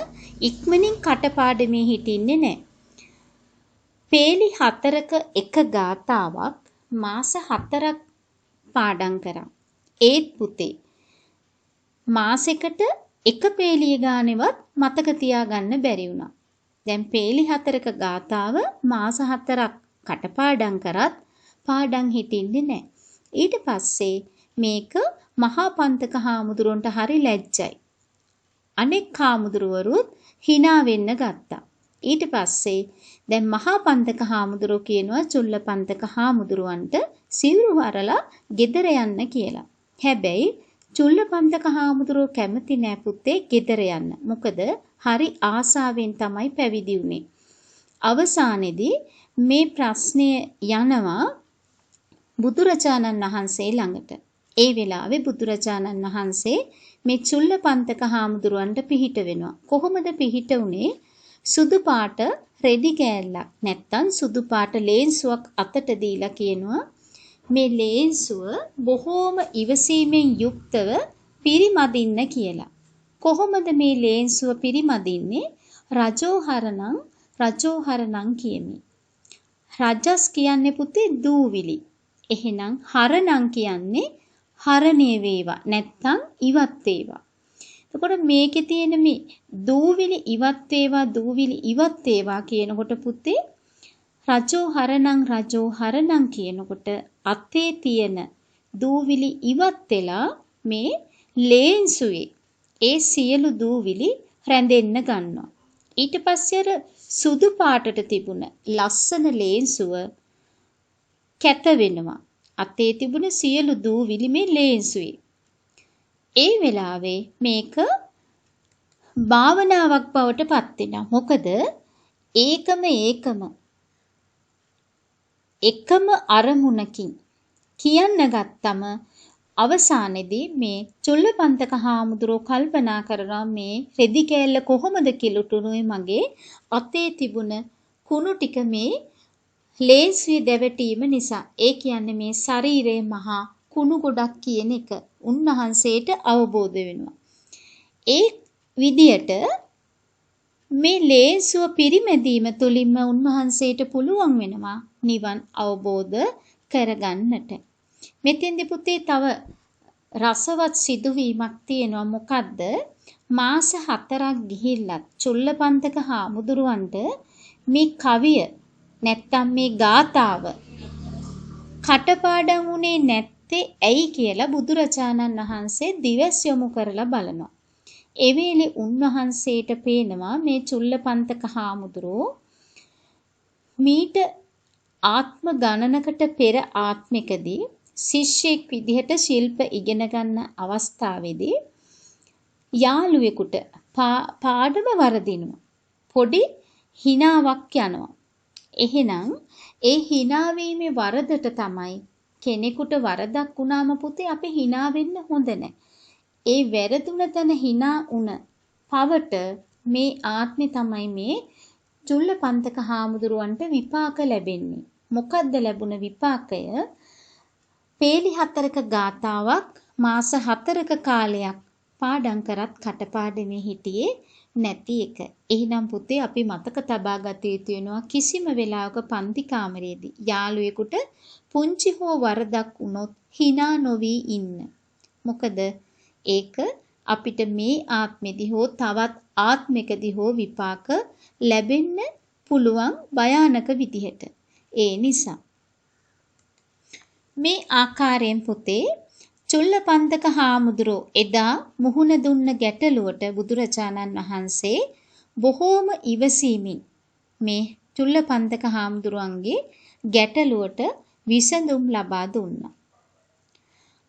ඉක්මනින් කටපාඩමේ හිටින්නේ නැහැ. පේලි 4ක එක ගාථාවක් මාස 4ක් පාඩම් කරා. ඒත් පුතේ මාසෙකට එක පේලිය ගානෙවත් මතක තියාගන්න බැරි වුණා. දැන් පේලි 4ක ගාථාව මාස 4ක් කටපාඩම් කරත් පාඩම් හිටින්නේ නැහැ. ඊට පස්සේ මේක මහා පන්තක හාමුදුරුවන්ට හරි ලැජ්ජයි. අනෙක් හාමුදුරුවරුත් hina වෙන්න ගත්තා. ඊට පස්සේ දැන් මහා පන්තක හාමුදුරුවෝ කියනවා චුල්ලපන්තක හාමුදුරුවන්ට සිවුරු වරලා ගෙදර යන්න කියලා. හැබැයි චුල්ලපන්තක හාමුදුරුවෝ කැමති නෑ පුතේ ගෙදර යන්න. මොකද හරි ආසාවෙන් තමයි පැවිදි වුනේ. අවසානයේදී මේ ප්‍රශ්නය යනවා බුදුරජාණන් වහන්සේ ළඟට. ඒ වෙලාවේ බුදුරජාණන් වහන්සේ මේ චුල්ලපන්තක හාමුදුරුවන්ට පිහිට වෙනවා. කොහොමද පිහිට උනේ? සුදු පාට රෙදි කෑල්ලක් නැත්තම් සුදු පාට ලේන්සුවක් අතට දීලා කියනවා මේ ලේන්සුව බොහෝම ඉවසීමෙන් යුක්තව පිරිමදින්න කියලා. කොහොමද මේ ලේන්සුව පිරිමදින්නේ? රජෝහරණං කියමි. රජස් කියන්නේ පුතේ දූවිලි. එහෙනම් හරණං කියන්නේ හරණය වේවා නැත්තම් ඉවත් වේවා. එතකොට මේකේ තියෙන මේ දූවිලි ඉවත් වේවා කියනකොට පුතේ රජෝහරණං කියනකොට අතේ තියෙන දූවිලි ඉවත් වෙලා මේ ලේන්සුවේ ඒ සියලු දූවිලි රැඳෙන්න ගන්නවා. ඊට පස්සේ අර සුදු පාටට තිබුණ ලස්සන ලේන්සුව කැත වෙනවා. අතේ තිබුණ සියලු දූවිලි මේ ලේන්සුවේ. ඒ වෙලාවේ මේක භාවනාවක් බවට පත් වෙනවා. මොකද එකම අරමුණකින් කියන්න ගත්තම අවසානයේදී මේ චුල්ලපන්තක හාමුදුරුවෝ කල්පනා කරනවා මේ රෙදි කෑල්ල කොහොමද කිලුටුනේ මගේ අතේ තිබුණ කුණු ටික මේ ලේන්සුවේ දැවටීම නිසා. ඒ කියන්නේ මේ ශරීරයේ මහා කුණු ගොඩක් කියන එක උන්වහන්සේට අවබෝධ වෙනවා. ඒ විදියට මේ ලේන්සුව පිරිමැදීම තුළින්ම උන්වහන්සේට පුළුවන් වෙනවා නිවන් අවබෝධ කරගන්නට. මෙතෙන්දී පුතේ තව රසවත් සිදුවීමක් තියෙනවා. මොකද්ද? මාස 4ක් ගිහිල්ලත් චුල්ලපන්තක හාමුදුරුවන්ට මේ කවිය නැත්තම් මේ ගාථාව කටපාඩම් වුණේ නැත්තේ ඇයි කියලා බුදුරජාණන් වහන්සේ දිවස් යොමු කරලා බලනවා. ඒ වෙලේ උන්වහන්සේට පේනවා මේ චුල්ලපන්තක හාමුදුරුවෝ මීට ආත්ම ගණනකට පෙර ආත්මිකදී ශිෂ්‍යෙක් විදිහට ශිල්ප ඉගෙන ගන්න අවස්ථාවේදී යාළුවෙකුට පාඩම වරදිනවා. පොඩි හිනාවක් යනවා. එහෙනම් ඒ හිනාවීමේ වරදට තමයි කෙනෙකුට වරදක් වුණාම පුතේ අපි hina වෙන්න හොඳ නැහැ. ඒ වැරදුන තැන hina උන පවට මේ ආත්මේ තමයි මේ චුල්ලපන්තක හාමුදුරුවන්ට විපාක ලැබෙන්නේ. මොකද්ද ලැබුණ විපාකය? පේලි 4ක ගාතාවක් මාස 4ක කාලයක් පාඩම් කරත් කටපාඩමේ හිටියේ නැති එක. එහෙනම් පුතේ අපි මතක තබා ගත යුතු වෙනවා කිසිම වෙලාවක පන්ති කාමරයේදී යාළුවෙකුට පුංචි හෝ වරදක් වුණොත් hina නොවි ඉන්න. මොකද ඒක අපිට මේ ආත්මෙදී හෝ තවත් ආත්මිකදී හෝ විපාක ලැබෙන්න පුළුවන් භයානක විදිහට. ඒ නිසා මේ ආකාරයෙන් පුතේ චුල්ලපන්තක හාමුදුරුවෝ එදා මුහුණ දුන්න ගැටලුවට බුදුරජාණන් වහන්සේ බොහෝම ඉවසීමෙන් මේ චුල්ලපන්තක හාමුදුරුවන්ගේ ගැටලුවට විසඳුම් ලබා දුන්නා.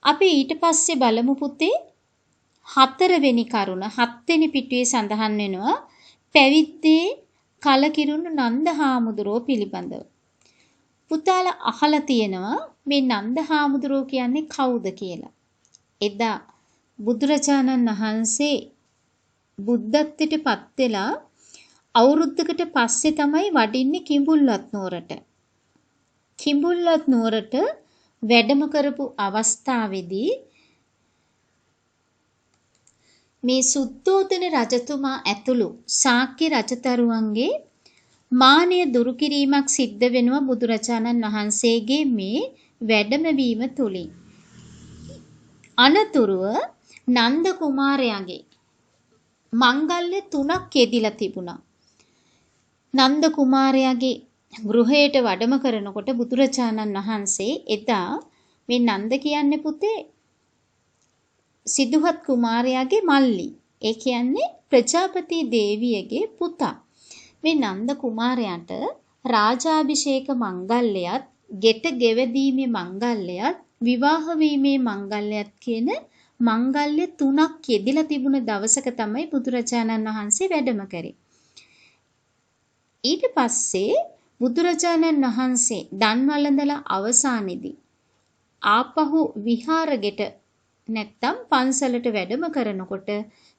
අපි ඊට පස්සේ බලමු පුතේ 4 වෙනි කරුණ 7 වෙනි පිටුවේ සඳහන් වෙනවා පැවිද්දේ කලකිරුණු නන්ද හාමුදුරුවෝ පිළිබඳව. පුතාලා අහලා තියෙනවා මේ නන්ද හාමුදුරුවෝ කියන්නේ කවුද කියලා. එදා බුදුරජාණන් වහන්සේ බුද්ධත්වයට පත් වෙලා අවුරුද්දකට පස්සේ තමයි වඩින්නේ කිඹුල්වත් නුවරට. කිඹුල්වත් නුවරට වැඩම කරපු අවස්ථාවේදී මේ සුද්ධෝදන රජතුමා ඇතුළු ශාක්‍ය රජදරුවන්ගේ මානය දුරු කිරීමක් සිද්ධ වෙනවා බුදුරජාණන් වහන්සේගේ මේ වැඩමවීම තුලින්. අනතුරුව නන්ද කුමාරයාගේ මංගල්‍ය 3ක් යෙදිලා තිබුණා. නන්ද කුමාරයාගේ ගෘහයට වැඩම කරනකොට බුදුරජාණන් වහන්සේ එදා මේ නන්ද කියන්නේ පුතේ සිදුහත් කුමාරයාගේ මල්ලි. ඒ කියන්නේ ප්‍රජාපති දේවියගේ පුතා. මේ නන්ද කුමාරයාට රාජාභිෂේක මංගල්‍යයත්, ගෙට ගෙවදීමේ මංගල්‍යයත්, විවාහ වීමේ මංගල්‍යයත් කියන මංගල්‍ය 3ක් යෙදිලා තිබුණ දවසක තමයි බුදුරජාණන් වහන්සේ වැඩම කරේ. ඊට පස්සේ බුදුරජාණන් වහන්සේ දන් වළඳලා අවසානයේදී ආපහු විහාරගෙට නැත්තම් පන්සලට වැඩම කරනකොට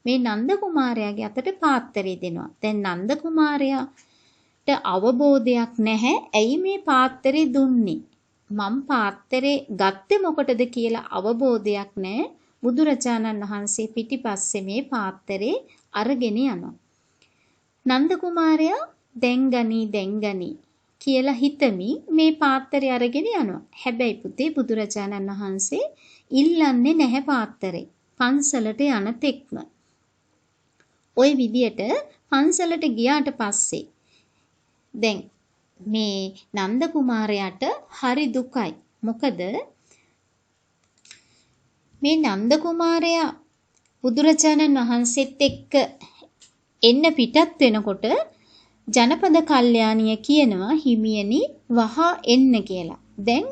මේ නන්ද කුමාරයාගේ අතට පාත්තරය දෙනවා. දැන් නන්ද කුමාරයාට අවබෝධයක් නැහැ. ඇයි මේ පාත්තරේ දුන්නේ? මම පාත්තරේ ගත්තේ මොකටද කියලා අවබෝධයක් නැහැ. බුදුරජාණන් වහන්සේ පිටිපස්සේ මේ පාත්තරේ අරගෙන යනවා. නන්ද කුමාරයා දැන් ගනි කියලා හිතමින් මේ පාත්තරේ අරගෙන යනවා. හැබැයි පුතේ බුදුරජාණන් වහන්සේ ඉල්ලන්නේ නැහැ පාත්තරේ. පන්සලට යන තෙක්ම. ওই විදියට පන්සලට ගියාට පස්සේ දැන් මේ නන්ද කුමාරයාට හරි දුකයි. මොකද මේ නන්ද කුමාරයා බුදුරජාණන් වහන්සේත් එක්ක එන්න පිටත් වෙනකොට ජනපද කල්යාණිය කියනවා හිමියනි වහා එන්න කියලා. දැන්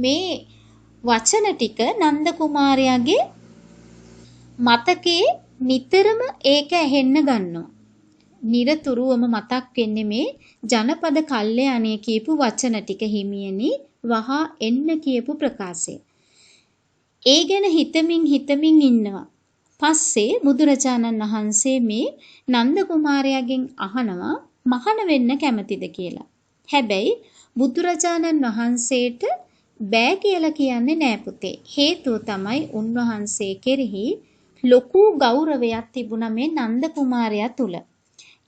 මේ වචන ටික නන්ද කුමාරයාගේ මතකේ නිතරම ඒක ඇහෙන්න ගන්නවා. නිරතුරුවම මතක් වෙන්නේ මේ ජනපද කල්යාණිය කියපු වචන ටික හිමියනි වහා එන්න කියපු ප්‍රකාශය. ඒ ගැන හිතමින් ඉන්නවා. පස්සේ බුදුරජාණන් වහන්සේ මේ නන්ද කුමාරයාගෙන් අහනවා මහාන වෙන්න කැමතිද කියලා. හැබැයි බුදුරජාණන් වහන්සේට බෑ කියලා කියන්නේ නෑ පුතේ. හේතුව තමයි උන්වහන්සේ කෙරෙහි ලොකු ගෞරවයක් තිබුණා මේ නන්ද කුමාරයා තුල.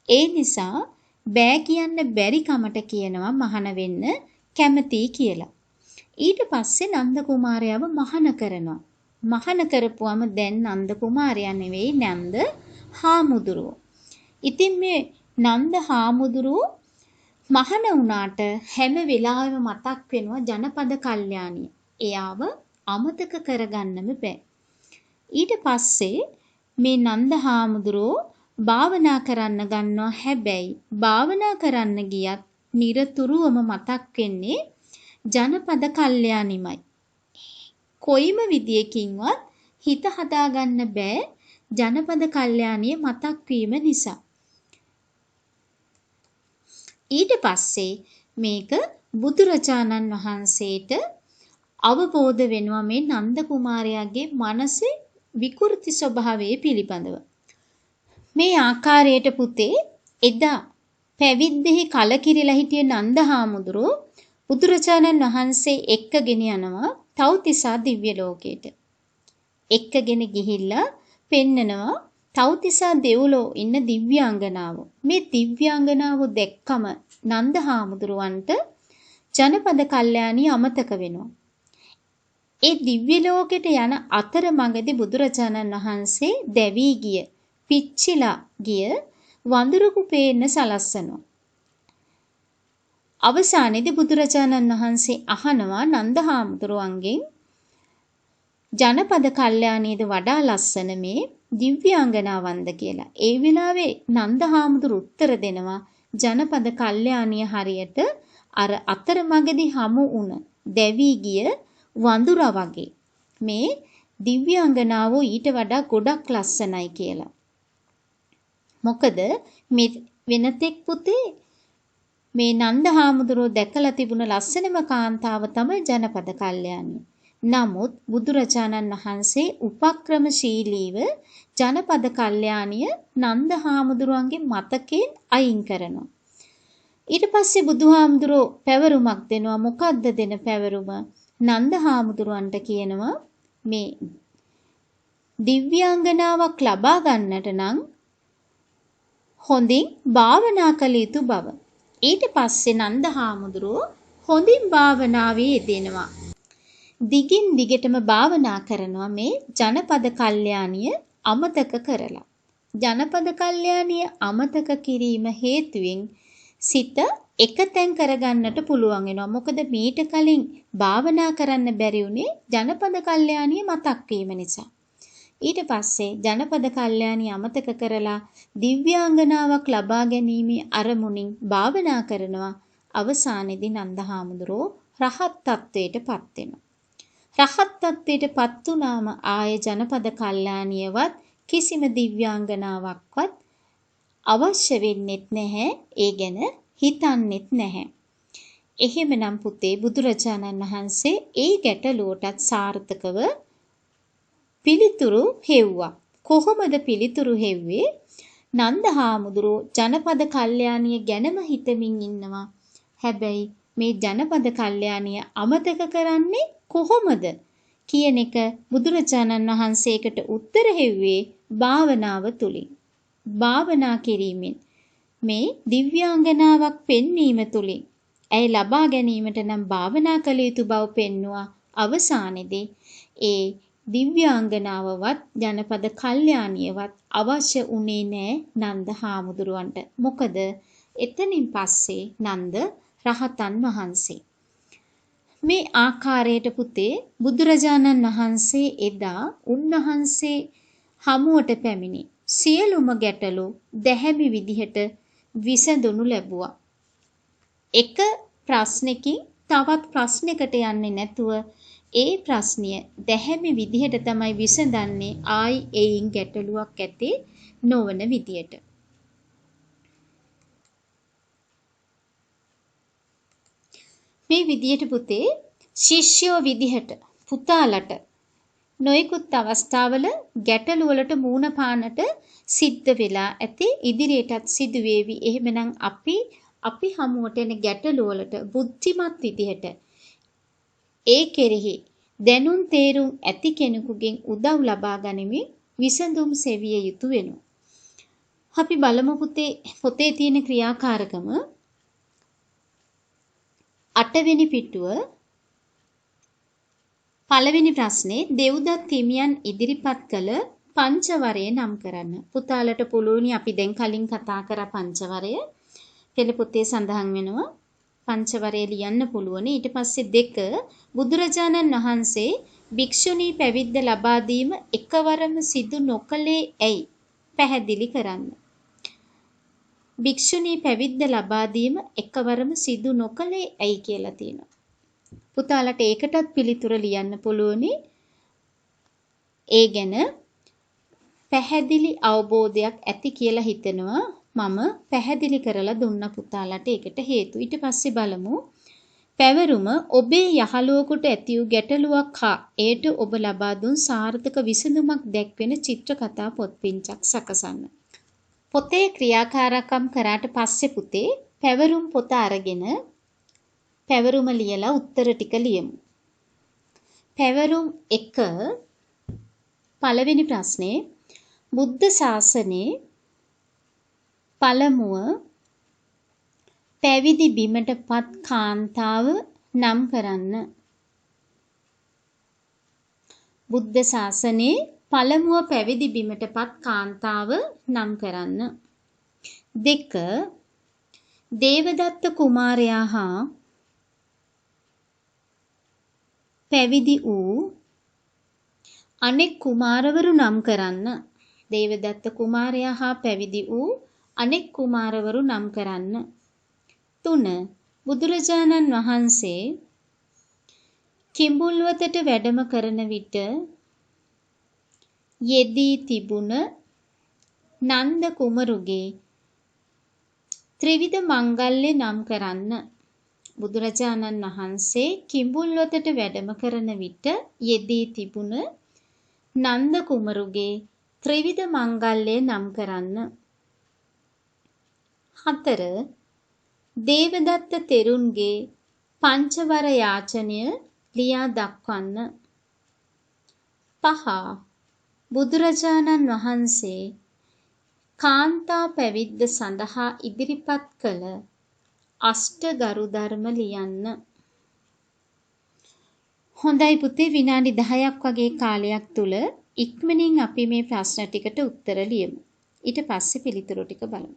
ඒ නිසා බෑ කියන්න බැරි කමට කියනවා මහාන වෙන්න කැමතියි කියලා. ඊට පස්සේ නන්ද කුමාරයාව මහාන කරනවා. මහාන කරපුවම දැන් නන්ද කුමාරයා නෙවෙයි නන්ද හාමුදුරුවෝ. ඉතින් මේ නන්ද හාමුදුරුවෝ මහාන වුණාට හැම වෙලාවෙම මතක් වෙනවා ජනපද කල්යාණිය. එයාව අමතක කරගන්නම බෑ. ඊට පස්සේ මේ නන්ද හාමුදුරුවෝ භාවනා කරන්න ගන්නවා. හැබැයි භාවනා කරන්න ගියත් නිරතුරුවම මතක් වෙන්නේ ජනපද කල්යාණිමයි. කොයිම විදියකින්වත් හිත හදාගන්න බෑ ජනපද කල්යාණිය මතක් වීම නිසා. ඊට පස්සේ මේක බුදුරජාණන් වහන්සේට අවබෝධ වෙනවා මේ නන්ද කුමාරයාගේ මනසේ විකෘති ස්වභාවය පිළිබඳව. මේ ආකාරයට පුතේ එදා පැවිද්දෙහි කලකිරිලා හිටිය නන්ද හාමුදුරුවෝ බුදුරජාණන් වහන්සේ එක්කගෙන යනවා තව්තිසා දිව්‍ය ලෝකයට. එක්කගෙන ගිහිල්ලා පෙන්නනවා තව්තිසා දෙව්ලෝ ඉන්න දිව්‍යාංගනාව. මේ දිව්‍යාංගනාව දැක්කම නන්ද හාමුදුරුවන්ට ජනපද කල්යාණිය අමතක වෙනවා. ඒ දිව්‍ය ලෝකෙට යන අතරමඟදී බුදුරජාණන් වහන්සේ දැවී ගිය, පිච්චිලා ගිය වඳුරෙකු පේන්න සලස්සනවා. අවසානයේදී බුදුරජාණන් වහන්සේ අහනවා නන්ද හාමුදුරුවන්ගෙන් ජනපද කල්යාණියද වඩා ලස්සන මේ දිව්‍යාංගනාවන්ද කියලා. ඒ වෙලාවේ නන්ද හාමුදුරු උත්තර දෙනවා ජනපද කල්යාණිය හරියට අර අතරමඟදී හමු වුණ දැවී ගිය වඳුරා වගේ. මේ දිව්‍යාංගනාවෝ ඊට වඩා ගොඩක් ලස්සනයි කියලා. මොකද මේ වෙනතෙක් පුතේ මේ නන්ද හාමුදුරුවෝ දැකලා තිබුණ ලස්සනම කාන්තාව තමයි ජනපද කල්යාණිය. නමුත් බුදුරජාණන් වහන්සේ උපක්‍රමශීලීව ජනපද කල්යාණිය නන්ද හාමුදුරුවන්ගේ මතකයෙන් අයින් කරනවා. ඊට පස්සේ බුදුහාමුදුරෝ පැවරුමක් දෙනවා. මොකද්ද දෙන පැවරුම? නන්ද හාමුදුරුවන්ට කියනවා මේ දිව්‍යාංගනාවක් ලබා ගන්නට නම් හොඳින් භාවනා කළ යුතු බව. ඊට පස්සේ නන්ද හාමුදුරුවෝ හොඳින් භාවනාවේ යෙදෙනවා. දිගින් දිගටම භාවනා කරනවා මේ ජනපද කල්යාණිය අමතක කරලා. ජනපද කල්යාණිය අමතක කිරීම හේතුවෙන් සිත එකතෙන් කරගන්නට පුළුවන් වෙනවා. මොකද මීට කලින් භාවනා කරන්න බැරි වුණේ ජනපද කල්යාණිය මතක් වීම නිසා. ඊට පස්සේ ජනපද කල්යාණිය අමතක කරලා දිව්‍යාංගනාවක් ලබා ගැනීමේ අරමුණින් භාවනා කරනවා. අවසානයේදී නන්දහාමුදුරුවෝ රහත් තත්වයට පත් වෙනවා. රහත් තත්වයට පත් වුණාම ආයේ ජනපද කල්යාණියවත් කිසිම දිව්‍යාංගනාවක්වත් අවශ්‍ය වෙන්නෙත් නැහැ. ඒ ගැන හිතන්නෙත් නැහැ. එහෙමනම් පුතේ බුදුරජාණන් වහන්සේ ඒ ගැටලුවටත් සාර්ථකව පිළිතුරු හෙව්වා. කොහොමද පිළිතුරු හෙව්වේ? නන්දහාමුදුරුවෝ ජනපද කල්යාණිය ගැනම හිතමින් ඉන්නවා. හැබැයි මේ ජනපද කල්යාණිය අමතක කරන්නේ කොහොමද කියන එක බුදුරජාණන් වහන්සේකට උත්තර හෙව්වේ භාවනාව තුලින්. භාවනා කිරීමෙන් මේ දිව්‍යාංගනාවක් පෙන්වීම තුලින් ඇය ලබා ගැනීමට නම් භාවනා කළ යුතු බව පෙන්වුවා. අවසානයේදී ඒ දිව්‍යාංගනාවවත් ජනපද කල්යාණියවත් අවශ්‍ය උනේ නෑ නන්ද හාමුදුරුවන්ට. මොකද එතනින් පස්සේ නන්ද රහතන් වහන්සේ. මේ ආකාරයට පුතේ බුදුරජාණන් වහන්සේ එදා උන්වහන්සේ හමුවට පැමිණි සියලුම ගැටලු දැහැමි විදිහට විසඳනු ලැබුවා. එක ප්‍රශ්නකින් තවත් ප්‍රශ්නයකට යන්නේ නැතුව ඒ ප්‍රශ්නය දැහැමි විදිහට තමයි විසඳන්නේ. ආයි එයින් ගැටලුවක් ඇති නොවන විදියට. මේ විදියට පුතේ ශිෂ්‍යෝ විදිහට පුතාලට නොයෙකුත් අවස්ථාවල ගැටලු වලට මූණ පාන්නට සිද්ධ වෙලා ඇති. ඉදිරියටත් සිදු වේවි. එහෙමනම් අපි හමුවට එන ගැටලු වලට බුද්ධිමත් විදිහට ඒ කෙරෙහි දැනුම් තේරුම් ඇති කෙනෙකුගෙන් උදව් ලබා ගනිමින් විසඳුම් සෙවිය යුතු වෙනවා. අපි බලමු පුතේ පොතේ තියෙන ක්‍රියාකාරකම 8 වෙනි පිටුව පළවෙනි ප්‍රශ්නේ දෙව්දත් හිමියන් ඉදිරිපත් කළ පංචවරය නම් කරන්න. පුතාලට පුළුවනි අපි දැන් කලින් කතා කරා පංචවරය. පෙළ පොතේ සඳහන් වෙනවා. පංචවරය ලියන්න පුළුවනි. ඊට පස්සේ 2 බුදුරජාණන් වහන්සේ භික්ෂුණී පැවිද්ද ලබා දීම එකවරම සිදු නොකළේ ඇයි? පැහැදිලි කරන්න. භික්ෂුණී පැවිද්ද ලබා දීම එකවරම සිදු නොකළේ ඇයි කියලා තියෙනවා. පුතාලට ඒකටත් පිළිතුර ලියන්න පුළුවනි. ඒ ගැන පැහැදිලි අවබෝධයක් ඇති කියලා හිතෙනවා. මම පැහැදිලි කරලා දුන්න පුතාලට ඒකට හේතු. ඊට පස්සේ බලමු. පැවරුම ඔබේ යහළුවෙකුට ඇති වූ ගැටලුවක් හා ඒට ඔබ ලබා දුන් සාර්ථක විසඳුමක් දැක්වෙන චිත්‍රකතා පොත්පින්චක් සකසන්න. පොතේ ක්‍රියාකාරකම් කරාට පස්සේ පුතේ පැවරුම් පොත අරගෙන පැවරුම ලියලා උත්තර ටික ලියමු. පැවරුම් 1 පළවෙනි ප්‍රශ්නේ බුද්ධ ශාසනයේ පළමුව පැවිදි බිමටපත් කාන්තාව නම් කරන්න. බුද්ධ ශාසනයේ පළමුව පැවිදි බිමටපත් කාන්තාව නම් කරන්න. 2 දේවදත්ත කුමාරයා හා පැවිදි වූ අනෙක් කුමාරවරු නම් කරන්න. දේවදත්ත කුමාරයා හා පැවිදි වූ අනෙක් කුමාරවරු නම් කරන්න. 3 බුදුරජාණන් වහන්සේ කිඹුල්වතට වැඩම කරන විට යෙදී තිබුණ නන්ද කුමරුගේ ත්‍රිවිධ මංගල්‍ය නම් කරන්න. බුදුරජාණන් වහන්සේ කිඹුල්වතට වැඩම කරන විට යෙදී තිබුණ නන්ද කුමරුගේ ත්‍රිවිධ මංගල්‍යය නම් කරන්න. 4. දේවදත්ත තෙරුන්ගේ පංචවර යාචනය ලියා දක්වන්න. 5. බුදුරජාණන් වහන්සේ කාන්තා පැවිද්ද සඳහා ඉදිරිපත් කළ අෂ්ටගරු ධර්ම ලියන්න. හොඳයි පුතේ, විනාඩි 10ක් වගේ කාලයක් තුල ඉක්මනින් අපි මේ ප්‍රශ්න ටිකට උත්තර ලියමු. ඊට පස්සේ පිළිතුරු ටික බලමු.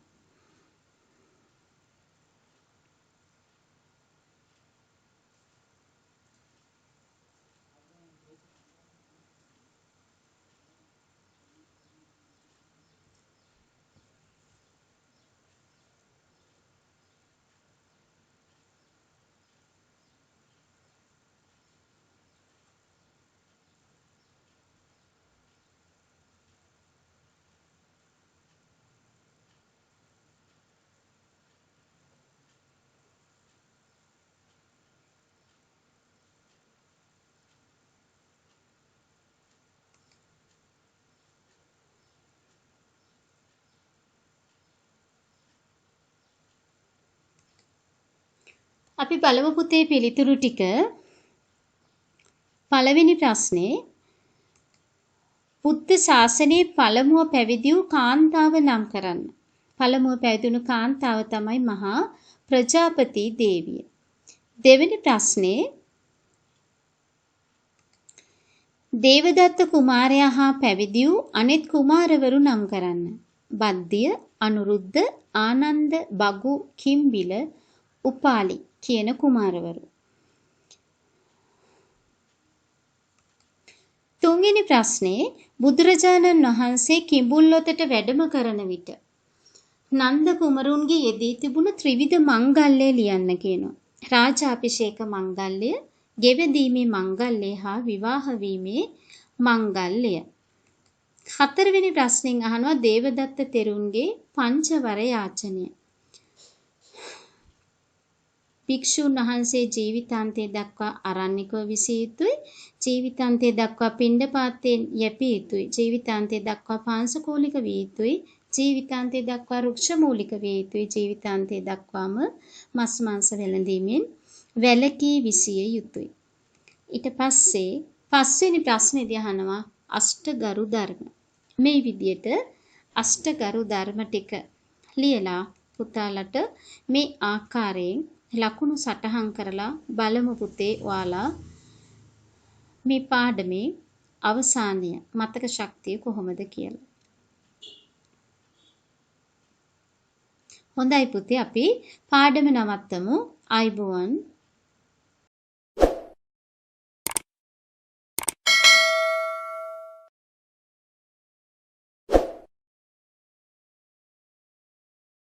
අපි බලමු පුතේ පිළිතුරු ටික. පළවෙනි ප්‍රශ්නේ, බුද්ධ ශාසනයේ පළමුව පැවිදි වූ කාන්තාව නම් කරන්න. පළමුව පැවිදුණු කාන්තාව තමයි මහා ප්‍රජාපති දේවිය. දෙවෙනි ප්‍රශ්නේ, දේවදත්ත කුමාරයා හා පැවිදි වූ අනෙත් කුමාරවරු නම් කරන්න. බද්දිය, අනුරුද්ධ, ආනන්ද, බගු, කිම්බිල, උපාලි කියන කුමාරවරු. තුන්වෙනි ප්‍රශ්නේ, බුදුරජාණන් වහන්සේ කිඹුල්වතට වැඩම කරන විට නන්ද කුමරුන්ගේ යෙදී තිබුණු ත්‍රිවිධ මංගල්‍ය ලියන්න කියනවා. රාජාභිෂේක මංගල්‍ය, ගෙවදීමේ මංගල්‍ය හා විවාහ වීමේ මංගල්‍ය. හතරවෙනි ප්‍රශ්نين අහනවා දේවදත්ත තෙරුන්ගේ පංචවර යාචනය. භික්ෂුන් වහන්සේ ජීවිතාන්තය දක්වා අරණ්‍යකව විසිය යුතුයි. ජීවිතාන්තය දක්වා පිණ්ඩපාතයෙන් යැපිය යුතුයි. ජීවිතාන්තය දක්වා පාංශකූලික විය යුතුයි. ජීවිතාන්තය දක්වා රුක්ෂමූලික විය යුතුයි. ජීවිතාන්තය දක්වාම මස් මාංශ වැළඳීමෙන් වැළකී විසිය යුතුයි. ඊට පස්සේ පස්වෙනි ප්‍රශ්නේදී අහනවා අෂ්ටගරු ධර්ම. මේ විදිහට අෂ්ටගරු ධර්ම ටික ලියලා පුතාලට මේ ආකාරයෙන් ලකුණු සටහන් කරලා බලමු පුතේ ඔයාලා මේ පාඩමේ අවසානය මතක ශක්තිය කොහොමද කියලා. හොඳයි පුතේ, අපි පාඩම නවත්තමු. ආයුබෝවන්.